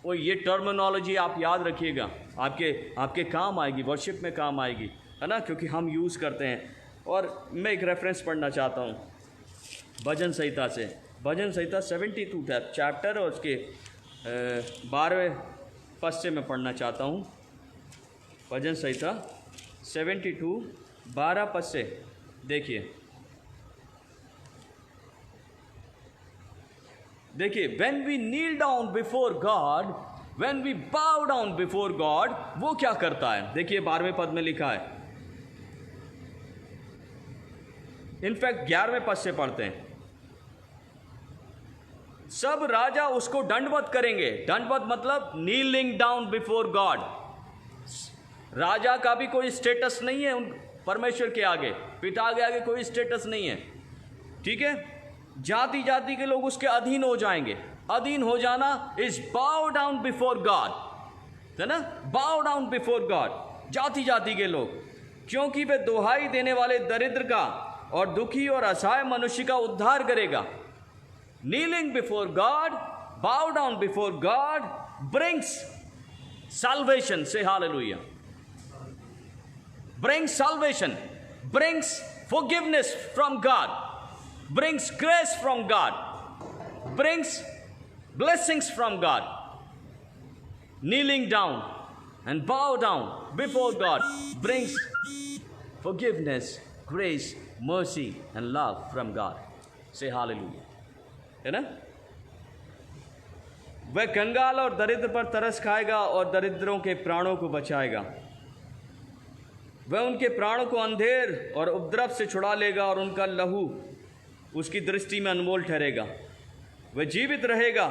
और ये टर्मिनोलॉजी आप याद रखिएगा, आपके काम आएगी, वर्शिप में काम आएगी, है ना, क्योंकि हम यूज़ करते हैं। और मैं एक रेफरेंस पढ़ना चाहता हूँ भजन संहिता से। भजन संहिता 72 चैप्टर और उसके 12वें पद से मैं पढ़ना चाहता हूँ। भजन संहिता 72 12 पद से देखिए, when we kneel down before God, when we bow down before God, वो क्या करता है? देखिए 12वें पद में लिखा है। इनफैक्ट 11वें पद से पढ़ते हैं। सब राजा उसको दंडवत करेंगे। दंडवत मतलब नीलिंग डाउन बिफोर गॉड। राजा का भी कोई स्टेटस नहीं है उन परमेश्वर के आगे, पिता के आगे कोई स्टेटस नहीं है, ठीक है। जाति जाति के लोग उसके अधीन हो जाएंगे। अधीन हो जाना इज बाउ डाउन बिफोर गॉड, है ना, बाउ डाउन बिफोर गॉड, जाति जाति के लोग, क्योंकि वे दुहाई देने वाले दरिद्र का और दुखी और असहाय मनुष्य का उद्धार करेगा। नीलिंग बिफोर गॉड, बाउ down before God brings salvation. Say hallelujah. Brings salvation, brings forgiveness from God, brings grace from God, brings blessings from God. Kneeling down and bow down before God brings forgiveness, grace, mercy and love from God. Say hallelujah. है ना? वह कंगाल और दरिद्र पर तरस खाएगा और दरिद्रों के प्राणों को बचाएगा। वह उनके प्राणों को अंधेर और उपद्रव से छुड़ा लेगा और उनका लहू उसकी दृष्टि में अनमोल ठहरेगा। वह जीवित रहेगा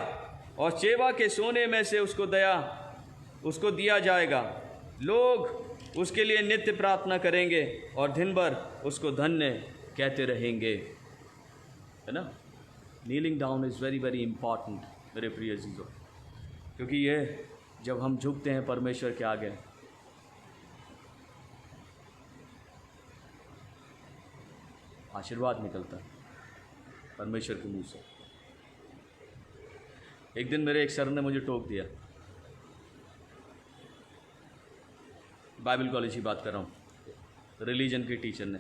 और चेवा के सोने में से उसको दिया जाएगा। लोग उसके लिए नित्य प्रार्थना करेंगे और दिन भर उसको धन्य कहते रहेंगे, है ना। Kneeling down is very very important मेरे प्रिय अजीजों, क्योंकि ये जब हम झुकते हैं परमेश्वर के आगे, आशीर्वाद निकलता है परमेश्वर के मुंह से। एक दिन मेरे एक सर ने मुझे टोक दिया, बाइबल कॉलेज की बात कर रहा हूँ, रिलीजन के टीचर ने।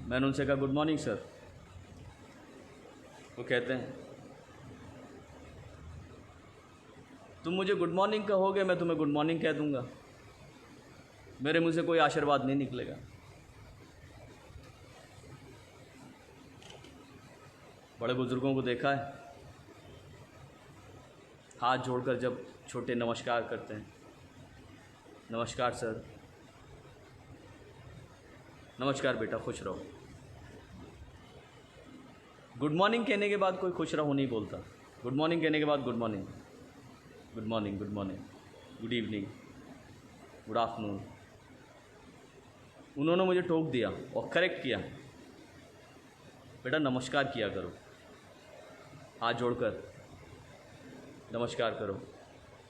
मैंने उनसे कहा गुड मॉर्निंग सर। वो कहते हैं तुम मुझे गुड मॉर्निंग कहोगे, मैं तुम्हें गुड मॉर्निंग कह दूंगा, मेरे मुंह से कोई आशीर्वाद नहीं निकलेगा। बड़े बुजुर्गों को देखा है, हाथ जोड़कर जब छोटे नमस्कार करते हैं, नमस्कार सर, नमस्कार बेटा, खुश रहो। गुड मॉर्निंग कहने के बाद कोई खुश रहो नहीं बोलता। गुड मॉर्निंग कहने के बाद good morning, good morning, good morning, good evening, good afternoon. उन्होंने मुझे टोक दिया और करेक्ट किया, बेटा नमस्कार किया करो, हाथ जोड़कर नमस्कार करो,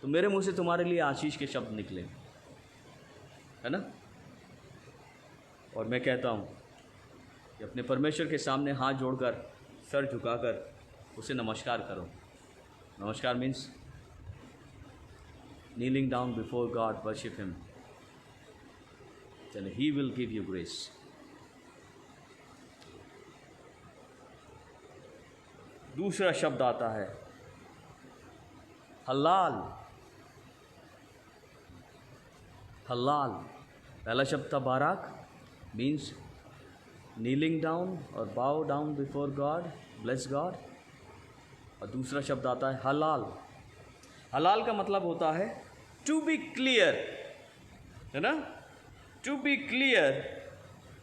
तो मेरे मुंह से तुम्हारे लिए आशीष के शब्द निकले, है ना। और मैं कहता हूँ कि अपने परमेश्वर के सामने हाथ जोड़कर, सर झुकाकर उसे नमस्कार करो। नमस्कार means kneeling down before God, worship Him, then He will give you grace. दूसरा शब्द आता है हलाल। हलाल, पहला शब्द था बाराक, मीन्स नीलिंग डाउन और बाउ down before God, bless God. और दूसरा शब्द आता है हलाल। हलाल का मतलब होता है टू बी क्लियर, है ना, to be clear,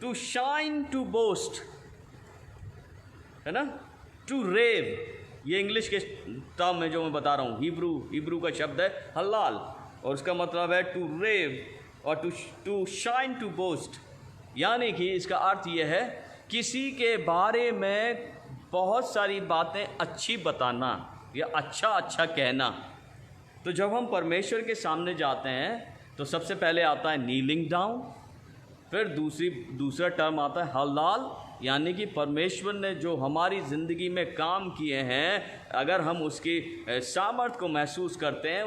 to shine, to boast, है ना, टू रेव। ये इंग्लिश के टर्म में जो मैं बता रहा हूँ, हिब्रू का शब्द है हलाल और उसका मतलब है टू रेव और टू शाइन, टू बोस्ट। यानी कि इसका अर्थ यह है किसी के बारे में बहुत सारी बातें अच्छी बताना या अच्छा कहना। तो जब हम परमेश्वर के सामने जाते हैं तो सबसे पहले आता है नीलिंग डाउन, फिर दूसरा टर्म आता है हलाल, यानी कि परमेश्वर ने जो हमारी ज़िंदगी में काम किए हैं, अगर हम उसकी सामर्थ को महसूस करते हैं,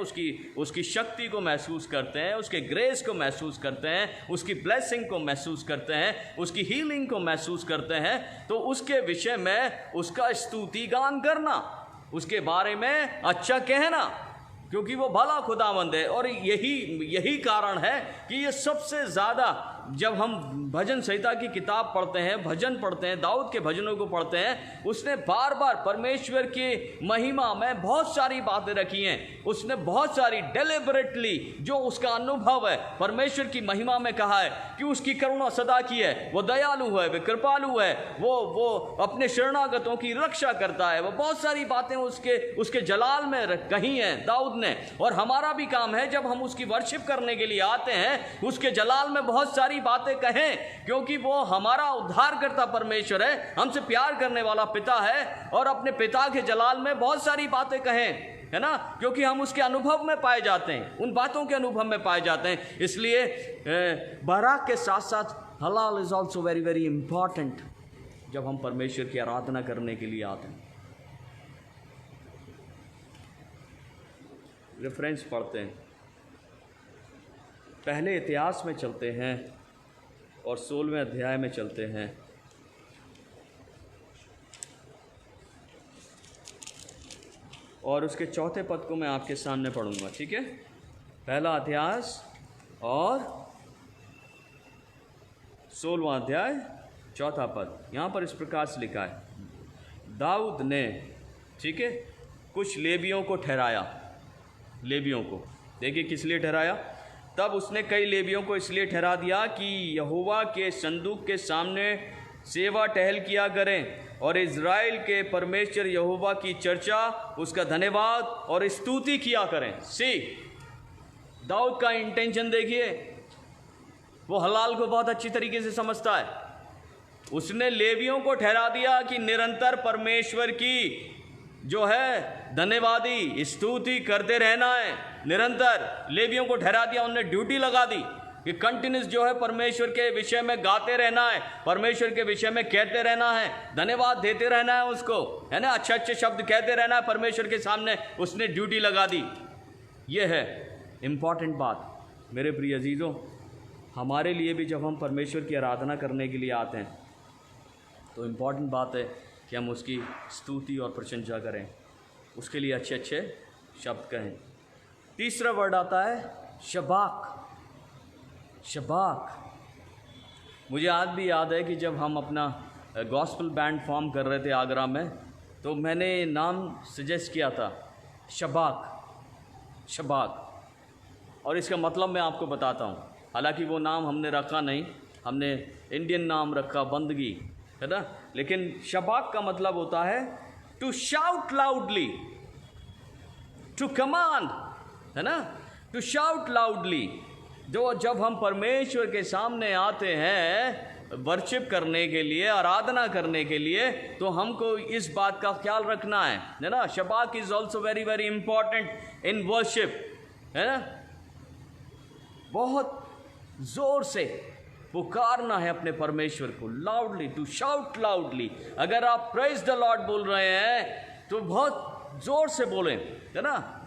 उसकी शक्ति को महसूस करते हैं, उसके ग्रेस को महसूस करते हैं, उसकी ब्लेसिंग को महसूस करते हैं, उसकी हीलिंग को महसूस करते हैं, तो उसके विषय में उसका स्तुति गान करना, उसके बारे में अच्छा कहना, क्योंकि वो भला खुदावंद है। और यही कारण है कि ये सबसे ज़्यादा जब हम भजन संहिता की किताब पढ़ते हैं, भजन पढ़ते हैं, दाऊद के भजनों को पढ़ते हैं, उसने बार बार परमेश्वर की महिमा में बहुत सारी बातें रखी हैं। उसने बहुत सारी डेलिबरेटली जो उसका अनुभव है परमेश्वर की महिमा में कहा है कि उसकी करुणा सदा की है, वो दयालु है, वो कृपालु है, वो अपने शरणागतों की रक्षा करता है। वो बहुत सारी बातें उसके जलाल में कही हैं दाऊद ने। और हमारा भी काम है जब हम उसकी वर्शिप करने के लिए आते हैं, उसके जलाल में बहुत सारी बातें कहें, क्योंकि वो हमारा उद्धार करता परमेश्वर है, हमसे प्यार करने वाला पिता है, और अपने पिता के जलाल में बहुत सारी बातें कहें, है ना, क्योंकि हम उसके अनुभव में पाए जाते हैं, उन बातों के अनुभव में पाए जाते हैं। इसलिए बाराक के साथ साथ हलाल is also very very important जब हम परमेश्वर की आराधना करने के लिए आते हैं। रेफरेंस पढ़ते हैं, पहले इतिहास में चलते हैं और 16वें अध्याय में चलते हैं। और उसके चौथे पद को मैं आपके सामने पढ़ूंगा, ठीक है। पहला अध्याय और 16वां अध्याय चौथा पद। यहाँ पर इस प्रकार से लिखा है, दाऊद ने, ठीक है, कुछ लेवियों को ठहराया। लेवियों को देखिए किस लिए ठहराया। तब उसने कई लेवियों को इसलिए ठहरा दिया कि यहोवा के संदूक के सामने सेवा टहल किया करें और इज़राइल के परमेश्वर यहोवा की चर्चा, उसका धन्यवाद और स्तुति किया करें। दाऊद का इंटेंशन देखिए, वो हलाल को बहुत अच्छी तरीके से समझता है। उसने लेवियों को ठहरा दिया कि निरंतर परमेश्वर की जो है धन्यवादी स्तुति करते रहना है। निरंतर लेवियों को ठहरा दिया, उन्हें ड्यूटी लगा दी कि कंटिन्यूस जो है परमेश्वर के विषय में गाते रहना है, परमेश्वर के विषय में कहते रहना है, धन्यवाद देते रहना है उसको, है ना, अच्छे अच्छे शब्द कहते रहना है परमेश्वर के सामने। उसने ड्यूटी लगा दी। ये है इम्पॉर्टेंट बात मेरे प्रिय अजीज़ों। हमारे लिए भी जब हम परमेश्वर की आराधना करने के लिए आते हैं तो इम्पॉर्टेंट बात है कि हम उसकी स्तुति और प्रशंसा करें, उसके लिए अच्छे अच्छे शब्द कहें। तीसरा वर्ड आता है शबाक। शबाक मुझे आज भी याद है कि जब हम अपना गॉस्पेल बैंड फॉर्म कर रहे थे आगरा में, तो मैंने नाम सजेस्ट किया था शबाक। और इसका मतलब मैं आपको बताता हूँ। हालांकि वो नाम हमने रखा नहीं, हमने इंडियन नाम रखा बंदगी, है ना। लेकिन शबाक का मतलब होता है to shout loudly, to command, है ना, टू शाउट लाउडली। जब हम परमेश्वर के सामने आते हैं वर्शिप करने के लिए, आराधना करने के लिए, तो हमको इस बात का ख्याल रखना है ना। शबाक is also very very important in worship, है ना। बहुत जोर से पुकारना है अपने परमेश्वर को, लाउडली, टू शाउट लाउडली। अगर आप प्रेज द लॉर्ड बोल रहे हैं तो बहुत जोर से बोलें, है ना।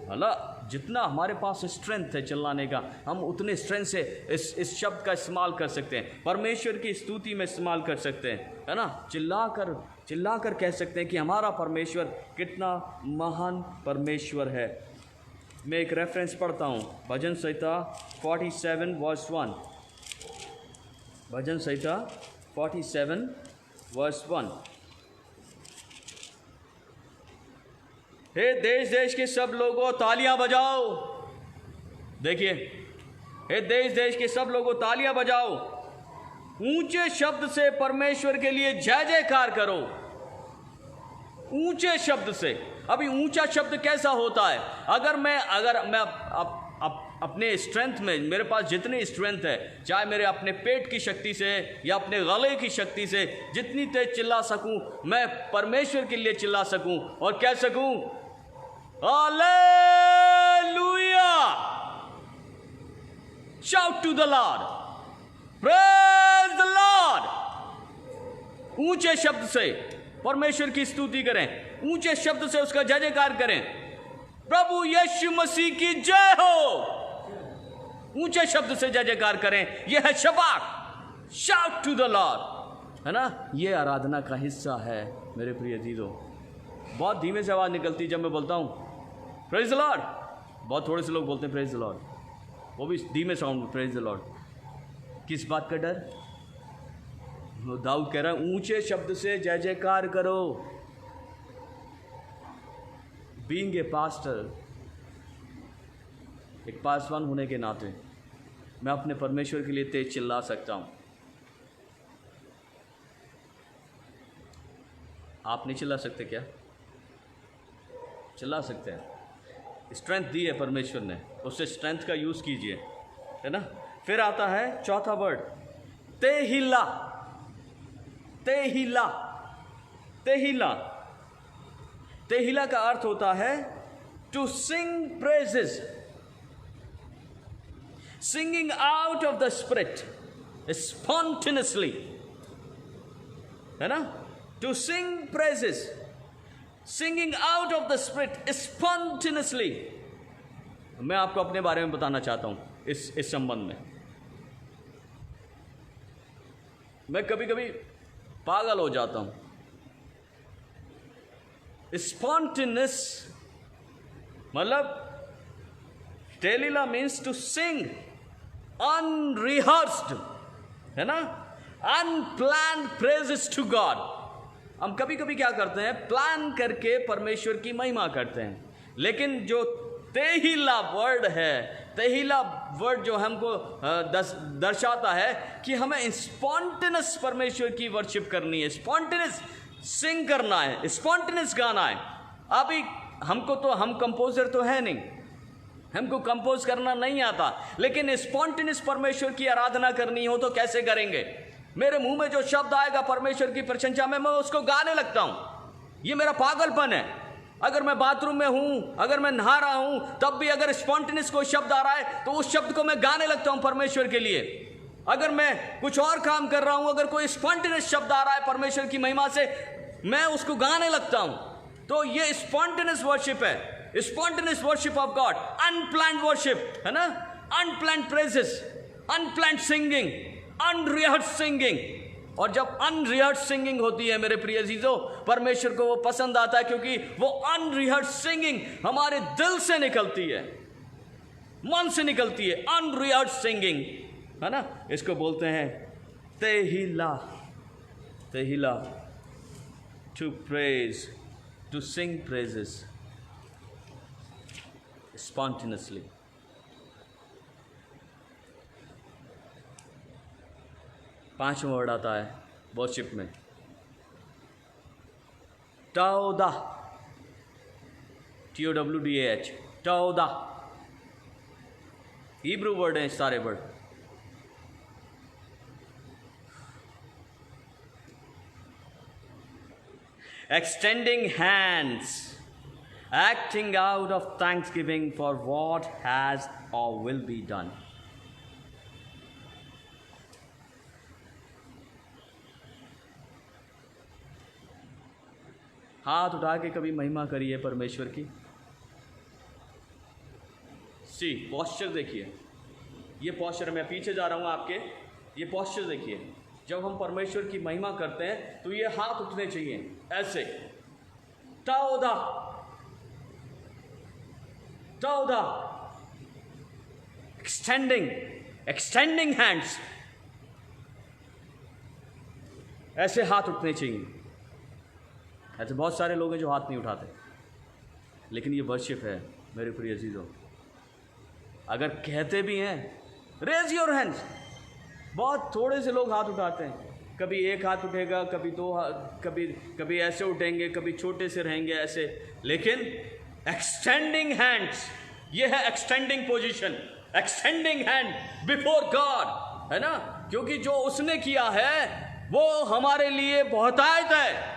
अल्लाह, जितना हमारे पास स्ट्रेंथ है चिल्लाने का, हम उतने स्ट्रेंथ से इस शब्द का इस्तेमाल कर सकते हैं, परमेश्वर की स्तुति में इस्तेमाल कर सकते हैं, है ना। चिल्लाकर कह सकते हैं कि हमारा परमेश्वर कितना महान परमेश्वर है। मैं एक रेफरेंस पढ़ता हूँ, भजन संहिता 47 वर्स 1। भजन संहिता 47 वर्स 1। हे देश देश के सब लोगों तालियां बजाओ। देखिए, हे देश देश के सब लोगों तालियां बजाओ, ऊंचे शब्द से परमेश्वर के लिए जय जयकार करो। ऊंचे शब्द से। अभी ऊंचा शब्द कैसा होता है? अगर मैं अपने स्ट्रेंथ में, मेरे पास जितनी स्ट्रेंथ है, चाहे मेरे अपने पेट की शक्ति से या अपने गले की शक्ति से, जितनी तेज चिल्ला सकूं, मैं परमेश्वर के लिए चिल्ला सकूं और कह सकूं hallelujah, shout to the Lord, praise the Lord. ऊंचे शब्द से परमेश्वर की स्तुति करें, ऊंचे शब्द से उसका जय जयकार करें। प्रभु यीशु मसीह की जय हो। ऊंचे शब्द से जय जयकार करें। यह है शबाक, शाउट टू द लॉर्ड, है ना? यह आराधना का हिस्सा है मेरे प्रिय दीदों। बहुत धीमे से आवाज निकलती है जब मैं बोलता हूं प्रेज द लॉर्ड। बहुत थोड़े से लोग बोलते हैं प्रेज द लॉर्ड, वो भी धीमे साउंड में, प्रेज द लॉर्ड। किस बात का डर? दाऊद कह रहा है ऊंचे शब्द से जय जयकार करो। बीइंग ए पास्टर, एक पासवान होने के नाते मैं अपने परमेश्वर के लिए तेज चिल्ला सकता हूं। आप नहीं चिल्ला सकते क्या? चिल्ला सकते हैं। स्ट्रेंथ दी है परमेश्वर ने, उससे स्ट्रेंथ का यूज कीजिए, है ना? फिर आता है चौथा वर्ड, तेहिला। तेहिला, तेहिला, तेहिला का अर्थ होता है to sing praises, singing out of the spirit spontaneously, है ना? To sing praises, singing out of the spirit spontaneously. मैं आपको अपने बारे में बताना चाहता हूं इस संबंध में। मैं कभी कभी पागल हो जाता हूं। स्पॉन्टेनियस मतलब टेलिला मीन्स टू सिंग अनरिहर्स्ड, है ना? Unplanned praises to God. हम कभी कभी क्या करते हैं, प्लान करके परमेश्वर की महिमा करते हैं, लेकिन जो तेहिला वर्ड है, तेहिला वर्ड जो हमको दर्शाता है कि हमें स्पॉन्टेनियस परमेश्वर की वर्शिप करनी है, स्पॉन्टेनियस सिंग करना है, स्पॉन्टेनियस गाना है। अभी हमको तो, हम कंपोजर तो है नहीं, हमको कंपोज करना नहीं आता, लेकिन स्पॉन्टेनियस परमेश्वर की आराधना करनी हो तो कैसे करेंगे? मेरे मुंह में जो शब्द आएगा परमेश्वर की प्रशंसा में, मैं उसको गाने लगता हूं। ये मेरा पागलपन है। अगर मैं बाथरूम में हूं, अगर मैं नहा रहा हूं, तब भी अगर स्पॉन्टेनियस कोई शब्द आ रहा है तो उस शब्द को मैं गाने लगता हूं परमेश्वर के लिए। अगर मैं कुछ और काम कर रहा हूं, अगर कोई स्पॉन्टेनियस शब्द आ रहा है परमेश्वर की महिमा से, मैं उसको गाने लगता हूं। तो ये स्पॉन्टेनियस वर्शिप है, spontaneous worship of God, unplanned worship, है ना? Unplanned praises, unplanned singing, unrehearsed singing. और जब अनरिहर्स्ड सिंगिंग होती है मेरे प्रिय अजीजों, परमेश्वर को वो पसंद आता है, क्योंकि वो अनरिहर्स्ड सिंगिंग हमारे दिल से निकलती है, मन से निकलती है। अनरिहर्स्ड सिंगिंग, है ना? इसको बोलते हैं तेहिला। तेहिला, to praise, to sing praises spontaneously. पांचवा वर्ड आता है वर्शिप में, टौदा, TOWDAH, टौदा। हिब्रू वर्ड हैं सारे word. Extending hands, acting out of thanksgiving for what has or will be done. हाथ उठा के कभी महिमा करिए परमेश्वर की। सी पॉस्चर देखिए, ये पॉस्चर, मैं पीछे जा रहा हूं आपके, ये पॉस्चर देखिए। जब हम परमेश्वर की महिमा करते हैं तो ये हाथ उठने चाहिए ऐसे, टौदा, टौदा, एक्सटेंडिंग हैंड्स, ऐसे हाथ उठने चाहिए। ऐसे बहुत सारे लोग हैं जो हाथ नहीं उठाते, लेकिन ये वर्शिप है मेरे प्रिय अजीजों। अगर कहते भी हैं रेज योर हैंड्स, बहुत थोड़े से लोग हाथ उठाते हैं। कभी एक हाथ उठेगा, कभी दो हाथ, कभी ऐसे उठेंगे, कभी छोटे से रहेंगे ऐसे। लेकिन एक्सटेंडिंग हैंड्स, ये है extending position, extending hand before God, है ना। क्योंकि जो उसने किया है वो हमारे लिए बहुतायत है।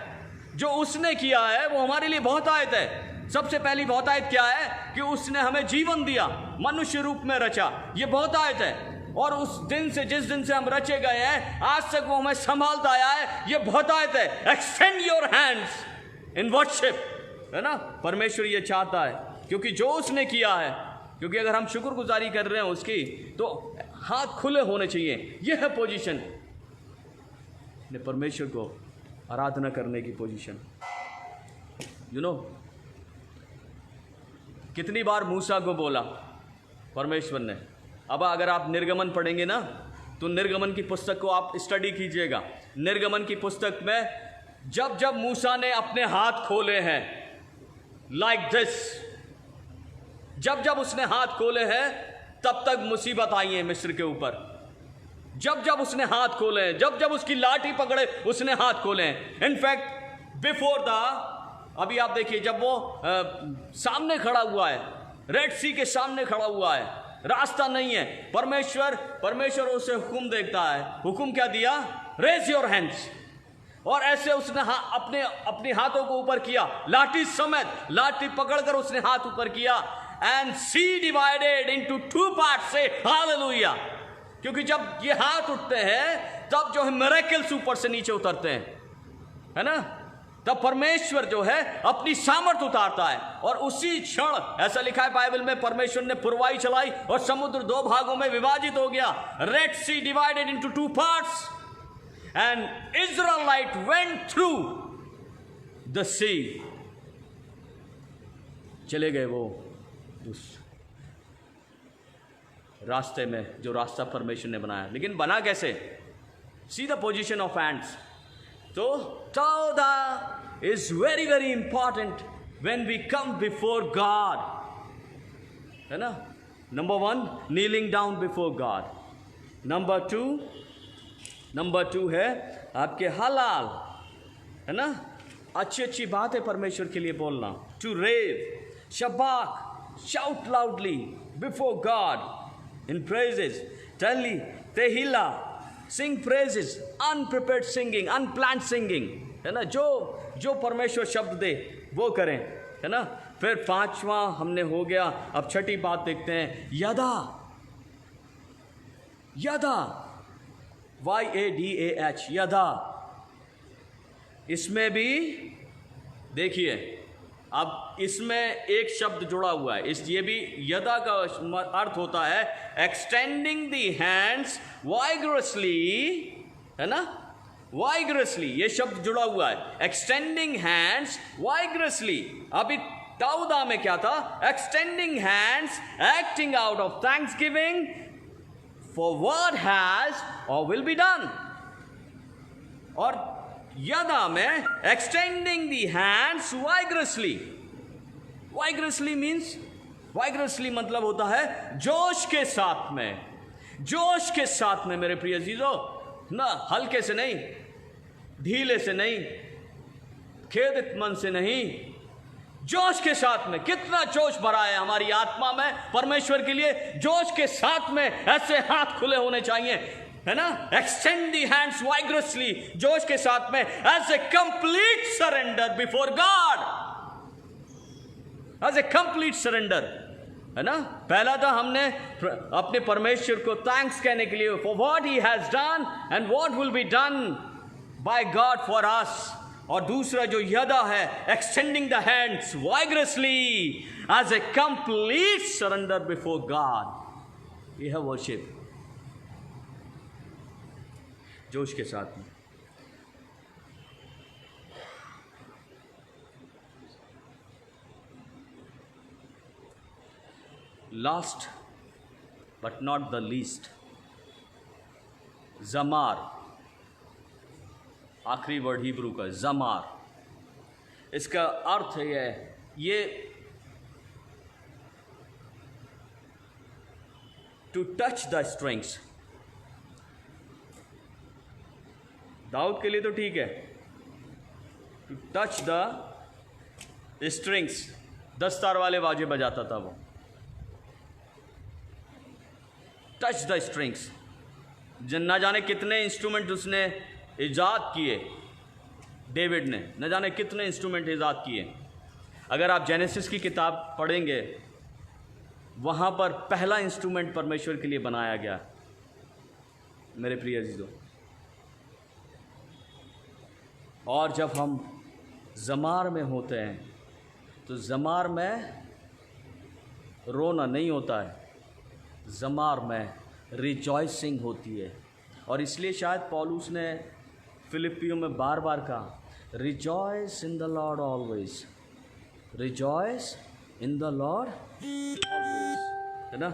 जो उसने किया है वो हमारे लिए बहुतायत है। सबसे पहली बहुतायत क्या है कि उसने हमें जीवन दिया, मनुष्य रूप में रचा, ये बहुतायत है। और उस दिन से, जिस दिन से हम रचे गए हैं, आज तक वो हमें संभालता आया है, ये बहुतायत है। Extend your hands in worship, है ना। परमेश्वर ये चाहता है, क्योंकि जो उसने किया है, क्योंकि अगर हम शुक्रगुजारी कर रहे हैं उसकी, तो हाथ खुले होने चाहिए। यह है पोजीशन, ने परमेश्वर को आराधना करने की पोजीशन। यू नो, कितनी बार मूसा को बोला परमेश्वर ने। अब अगर आप निर्गमन पढ़ेंगे ना, तो निर्गमन की पुस्तक को आप स्टडी कीजिएगा। निर्गमन की पुस्तक में जब जब मूसा ने अपने हाथ खोले हैं लाइक दिस, जब जब उसने हाथ खोले हैं, तब तक मुसीबत आई है मिस्र के ऊपर। जब जब उसने हाथ खोले हैं, जब जब उसकी लाठी पकड़े उसने हाथ खोले हैं। इनफैक्ट बिफोर द, अभी आप देखिए, जब वो सामने खड़ा हुआ है, रेड सी के सामने खड़ा हुआ है, रास्ता नहीं है, परमेश्वर उसे हुक्म देता है। हुक्म क्या दिया? Raise your hands. और ऐसे उसने अपने हाथों को ऊपर किया, लाठी समेत, लाठी पकड़कर उसने हाथ ऊपर किया। And sea divided into 2 parts, say hallelujah. क्योंकि जब ये हाथ उठते हैं तब जो है मिरेकल्स ऊपर से नीचे उतरते हैं, है ना। तब परमेश्वर जो है अपनी सामर्थ उतारता है। और उसी क्षण, ऐसा लिखा है बाइबल में, परमेश्वर ने पुरवाई चलाई और समुद्र 2 भागों में विभाजित हो गया। Red sea divided into 2 parts and Israelite went through the sea. चले गए वो उस रास्ते में जो रास्ता परमेश्वर ने बनाया। लेकिन बना कैसे? See the position of hands. तो tawda is very very important when we come before God, है ना। Number 1 kneeling down before God। Number 2 है आपके हलाल, है ना। अच्छी अच्छी बातें परमेश्वर के लिए बोलना। टू रेव, शबाक, shout loudly before God in praises, tali, tehila, sing praises, unprepared singing, unplanned singing, है ना। जो परमेश्वर शब्द दे वो करें, है ना। फिर 5वां हमने हो गया। अब 6ठी बात देखते हैं, यदा। YADAH, यदा। इसमें भी देखिए, अब इसमें एक शब्द जुड़ा हुआ है। ये भी यदा का अर्थ होता है एक्सटेंडिंग दी हैंड्स वाइगरसली, है ना। वाइगरसली ये शब्द जुड़ा हुआ है, एक्सटेंडिंग हैंड्स वाइगरसली। अभी ताउदा में क्या था? Extending hands, acting out of thanksgiving for what has और विल बी डन। और यदा में extending the hands vigorously. Vigorously means, vigorously मतलब होता है जोश के साथ में। जोश के साथ में मेरे प्रिय अजीजों, ना हल्के से नहीं, ढीले से नहीं, खेदित मन से नहीं, जोश के साथ में। कितना जोश भरा है हमारी आत्मा में परमेश्वर के लिए, जोश के साथ में ऐसे हाथ खुले होने चाहिए, है ना। एक्सटेंड दी हैंड्स वाइगरसली, जोश के साथ में, as a complete surrender before God, as a complete surrender, है ना। पहला था हमने अपने परमेश्वर को थैंक्स कहने के लिए for what he has done and what will be done by God for us. और दूसरा जो यदा है, extending the hands vigorously as a complete surrender before God. यह है वर्शिप, जोश के साथ में। Last but not the least, जमार। आखिरी वर्ड हिब्रू का ज़मार, इसका अर्थ है ये टू टच द स्ट्रिंग्स। दाऊद के लिए तो ठीक है, टू टच द स्ट्रिंग्स, 10 तार वाले बाजे बजाता था वो, टच द स्ट्रिंग्स। ना जाने कितने इंस्ट्रूमेंट उसने ईजाद किए, डेविड ने न जाने कितने इंस्ट्रूमेंट ईजाद किए। अगर आप जेनेसिस की किताब पढ़ेंगे, वहाँ पर पहला इंस्ट्रूमेंट परमेश्वर के लिए बनाया गया। मेरे प्रिय अजीजों, और जब हम ज़मार में होते हैं तो ज़मार में रोना नहीं होता है, ज़मार में रिजॉइसिंग होती है। और इसलिए शायद पौलुस ने फिलिपियों में बार बार कहा, rejoice in the Lord always, rejoice in the Lord always, है ना।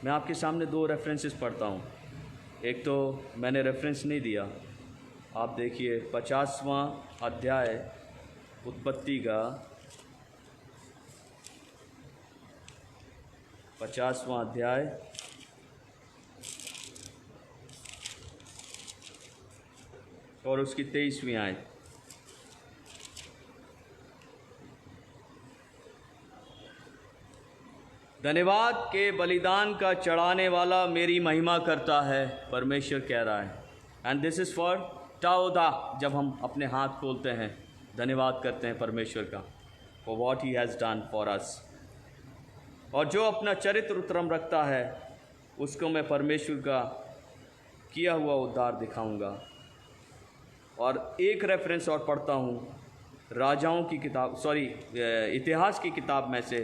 मैं आपके सामने 2 रेफरेंसेस पढ़ता हूँ। एक तो मैंने रेफरेंस नहीं दिया, आप देखिए 50वां अध्याय उत्पत्ति का, 50वां अध्याय और उसकी 23वीं आयत। धन्यवाद के बलिदान का चढ़ाने वाला मेरी महिमा करता है, परमेश्वर कह रहा है। एंड दिस इज़ फॉर टाउदा, जब हम अपने हाथ खोलते हैं धन्यवाद करते हैं परमेश्वर का, for what he has done for us. और जो अपना चरित्र उत्तम रखता है उसको मैं परमेश्वर का किया हुआ उद्धार दिखाऊंगा। और एक रेफरेंस और पढ़ता हूँ, राजाओं की किताब, इतिहास की किताब में से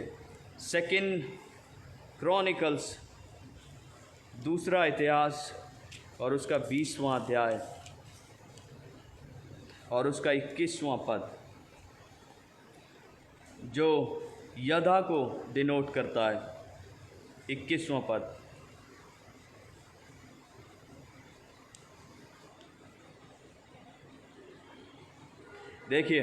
2 क्रॉनिकल्स, दूसरा इतिहास और उसका 20वां अध्याय और उसका 21वां पद, जो यदा को डिनोट करता है। 21वां पद, देखिए,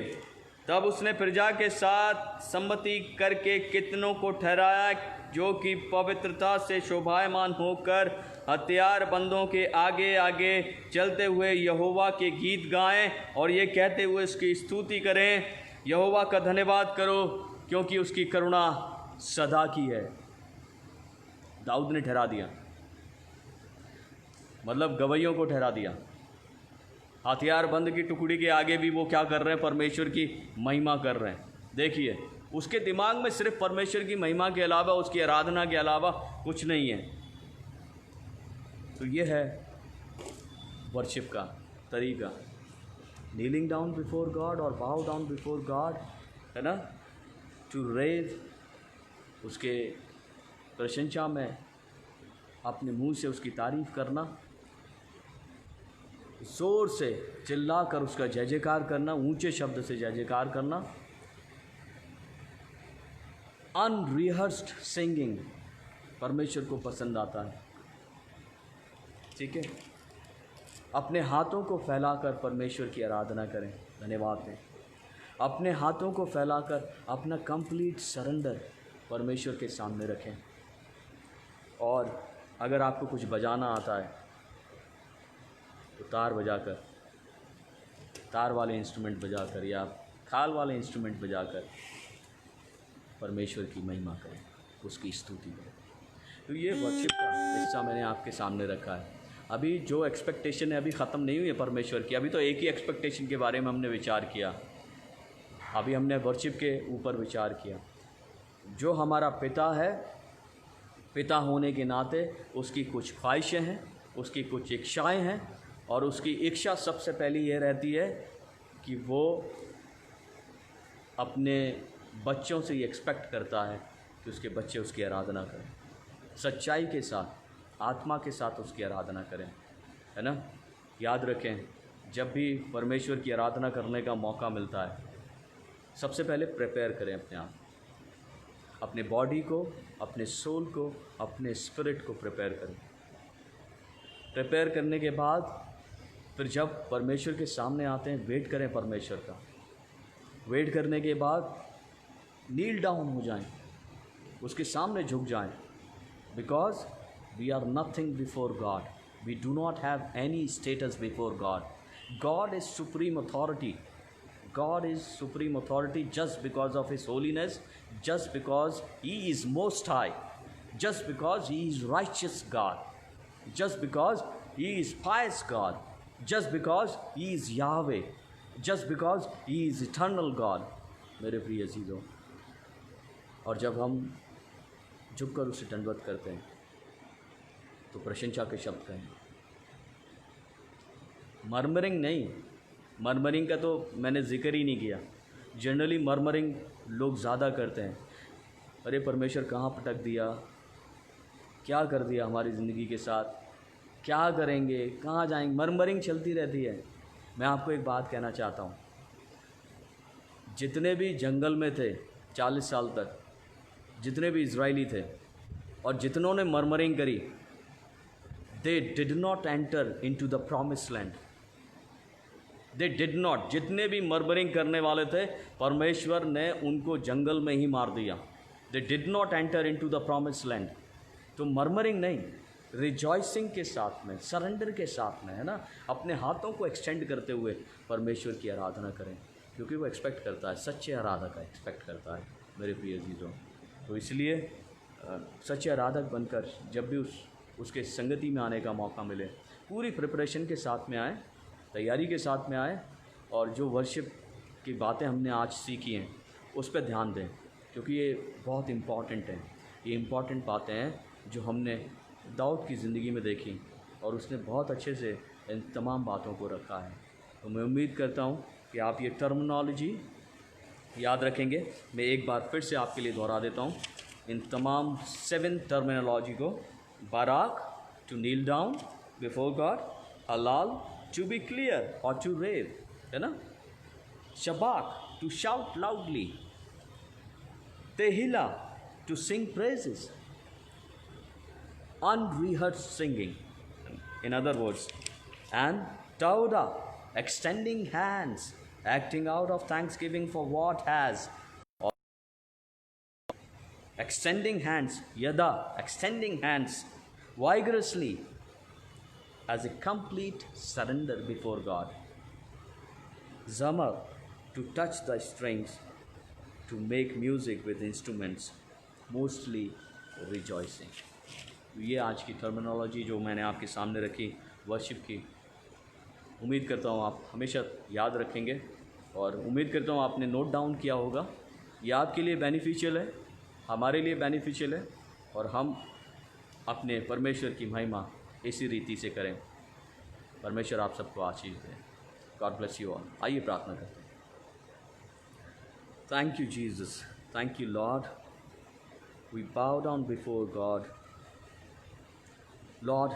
तब उसने प्रजा के साथ सम्मति करके कितनों को ठहराया जो कि पवित्रता से शोभायमान होकर हथियारबंदों के आगे आगे चलते हुए यहोवा के गीत गाएं और ये कहते हुए उसकी स्तुति करें, यहोवा का धन्यवाद करो क्योंकि उसकी करुणा सदा की है। दाऊद ने ठहरा दिया, मतलब गवैयों को ठहरा दिया। हथियारबंद की टुकड़ी के आगे भी वो क्या कर रहे हैं? परमेश्वर की महिमा कर रहे हैं। देखिए, उसके दिमाग में सिर्फ परमेश्वर की महिमा के अलावा, उसकी आराधना के अलावा कुछ नहीं है। तो ये है वर्शिप का तरीका, नीलिंग डाउन बिफोर गॉड और बाउ डाउन बिफोर गॉड, है ना, टू रेव, उसके प्रशंसा में अपने मुंह से उसकी तारीफ करना, ज़ोर से चिल्लाकर उसका जय जयकार करना, ऊंचे शब्द से जय जयकार करना, अनरिहर्स्ड सिंगिंग परमेश्वर को पसंद आता है। ठीक है, अपने हाथों को फैलाकर परमेश्वर की आराधना करें, धन्यवाद दें। अपने हाथों को फैलाकर अपना कंप्लीट सरेंडर परमेश्वर के सामने रखें। और अगर आपको कुछ बजाना आता है तो तार बजाकर, तार वाले इंस्ट्रूमेंट बजाकर या खाल वाले इंस्ट्रूमेंट बजाकर परमेश्वर की महिमा करें, उसकी स्तुति करें। तो ये वर्शिप का हिस्सा मैंने आपके सामने रखा है। अभी जो एक्सपेक्टेशन है अभी ख़त्म नहीं हुई है परमेश्वर की। अभी तो एक ही एक्सपेक्टेशन के बारे में हमने विचार किया, अभी हमने वर्शिप के ऊपर विचार किया। जो हमारा पिता है, पिता होने के नाते उसकी कुछ ख्वाहिशें हैं, उसकी कुछ इच्छाएं हैं, और उसकी इच्छा सबसे पहली ये रहती है कि वो अपने बच्चों से ये एक्सपेक्ट करता है कि उसके बच्चे उसकी आराधना करें, सच्चाई के साथ, आत्मा के साथ उसकी आराधना करें, है ना। याद रखें, जब भी परमेश्वर की आराधना करने का मौका मिलता है, सबसे पहले प्रिपेयर करें अपने आप, अपने बॉडी को, अपने सोल को, अपने स्पिरिट को प्रिपेयर करें। प्रिपेयर करने के बाद फिर जब परमेश्वर के सामने आते हैं, वेट करें परमेश्वर का। वेट करने के बाद नील डाउन हो जाएं, उसके सामने झुक जाएं, because we are nothing before God, we do not have any status before God. God is supreme authority, God is supreme authority just because of his holiness, just because he is most high, just because he is righteous God, just because he is pious God, just because he is Yahweh, just because he is eternal God। मेरे प्रिय अजीज़ों, और जब हम झुककर उसे दंडवत करते हैं तो प्रशंसा के शब्द कहें, मर्मरिंग नहीं। मर्मरिंग का तो मैंने जिक्र ही नहीं किया। जनरली मर्मरिंग लोग ज़्यादा करते हैं, अरे परमेश्वर कहाँ पटक दिया, क्या कर दिया हमारी ज़िंदगी के साथ, क्या करेंगे, कहाँ जाएंगे, मर्मरिंग चलती रहती है। मैं आपको एक बात कहना चाहता हूँ, जितने भी जंगल में थे 40 साल तक, जितने भी इजरायली थे और जितनों ने मर्मरिंग करी, they did not enter into the promised land, they did not. जितने भी मर्मरिंग करने वाले थे, परमेश्वर ने उनको जंगल में ही मार दिया। They did not enter into the promised land. तो मर्मरिंग नहीं, रिजॉइसिंग के साथ में, सरेंडर के साथ में, है ना, अपने हाथों को एक्सटेंड करते हुए परमेश्वर की आराधना करें, क्योंकि वो एक्सपेक्ट करता है, सच्चे आराधक एक्सपेक्ट करता है मेरे प्रिय अजीज़ों। तो इसलिए सच्चे आराधक बनकर जब भी उसके संगति में आने का मौका मिले, पूरी प्रिपरेशन के साथ में आए, तैयारी के साथ में आए, और जो वर्शिप की बातें हमने आज सीखी हैं उस पर ध्यान दें, क्योंकि ये बहुत इम्पॉर्टेंट है। ये इम्पॉर्टेंट बातें हैं जो हमने दाऊद की ज़िंदगी में देखी, और उसने बहुत अच्छे से इन तमाम बातों को रखा है। तो मैं उम्मीद करता हूँ कि आप ये टर्मिनोलॉजी याद रखेंगे। मैं एक बार फिर से आपके लिए दोहरा देता हूँ इन तमाम 7 टर्मिनोलॉजी को। बाराक, to kneel down before God, हलाल, टू बी क्लियर और टू रेव, है ना। शबाक, टू शाउट लाउडली। तेहिला, to sing praises, unrehearsed singing, in other words, and Tauda, extending hands, acting out of thanksgiving for what has, or extending hands, Yada, extending hands vigorously as a complete surrender before God. Zamar, to touch the strings, to make music with instruments, mostly rejoicing. ये आज की terminology जो मैंने आपके सामने रखी worship की, उम्मीद करता हूँ आप हमेशा याद रखेंगे, और उम्मीद करता हूँ आपने नोट डाउन किया होगा। ये आपके लिए बेनिफिशियल है, हमारे लिए बेनिफिशियल है, और हम अपने परमेश्वर की महिमा इसी रीति से करें। परमेश्वर आप सबको आशीष दें। God bless you all. आइए प्रार्थना करते हैं। Thank you Jesus, thank you Lord. We bow down before God. Lord,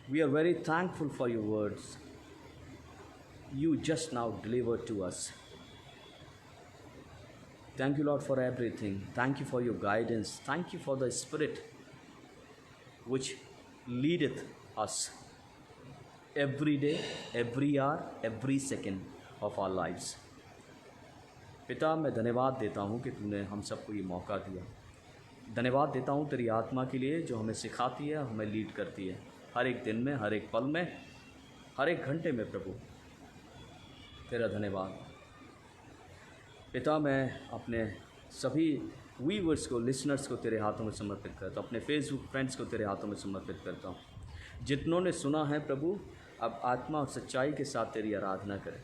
we are very thankful for your words you just now delivered to us. Thank you, Lord, for everything. Thank you for your guidance. Thank you for the Spirit which leadeth us every day, every hour, every second of our lives. पिता, मैं धन्यवाद देता हूँ कि तूने हम सबको ये मौका दिया। धन्यवाद देता हूँ तेरी आत्मा के लिए जो हमें सिखाती है, हमें लीड करती है, हर एक दिन में, हर एक पल में, हर एक घंटे में। प्रभु तेरा धन्यवाद। पिता, मैं अपने सभी व्यूअर्स को, लिसनर्स को तेरे हाथों में समर्पित करता हूँ, अपने फेसबुक फ्रेंड्स को तेरे हाथों में समर्पित करता हूँ। जितनों ने सुना है प्रभु, अब आत्मा और सच्चाई के साथ तेरी आराधना करें,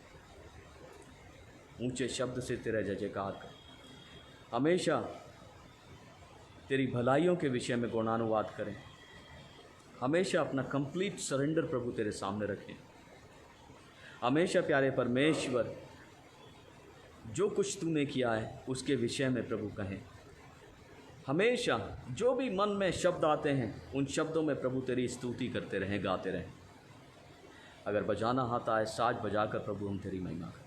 ऊंचे शब्द से तेरा जय जयकार कर, हमेशा तेरी भलाइयों के विषय में गुणानुवाद करें, हमेशा अपना कंप्लीट सरेंडर प्रभु तेरे सामने रखें। हमेशा प्यारे परमेश्वर, जो कुछ तूने किया है उसके विषय में प्रभु कहें। हमेशा जो भी मन में शब्द आते हैं उन शब्दों में प्रभु तेरी स्तुति करते रहें, गाते रहें। अगर बजाना आता है, साज बजाकर प्रभु हम तेरी महिमा करें।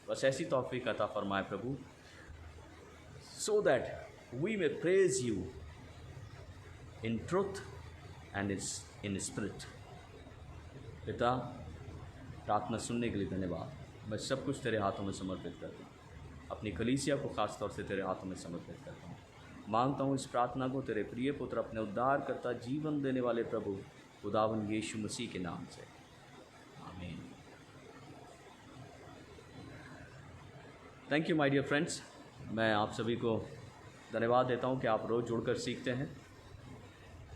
बस ऐसी तौफीक अता फरमाए प्रभु, so that we may praise you in truth and is in spirit. पिता, प्रार्थना सुनने के लिए धन्यवाद। मैं सब कुछ तेरे हाथों में समर्पित करता हूँ, अपनी कलीसिया को खास तौर से तेरे हाथों में समर्पित करता हूँ। मांगता हूँ इस प्रार्थना को तेरे प्रिय पुत्र, अपने उद्धार करता, जीवन देने वाले प्रभु खुदावन यीशु मसीह के नाम से, आमीन। Thank you my dear friends. मैं आप सभी को धन्यवाद देता हूँ कि आप रोज़ जुड़कर सीखते हैं।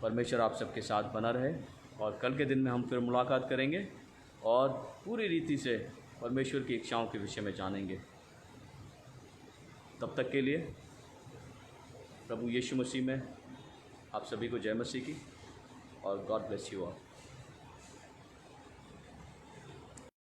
परमेश्वर आप सबके साथ बना रहे, और कल के दिन में हम फिर मुलाकात करेंगे और पूरी रीति से परमेश्वर की इच्छाओं के विषय में जानेंगे। तब तक के लिए प्रभु यीशु मसीह में आप सभी को जय मसीह की, और गॉड ब्लेस यू ऑल।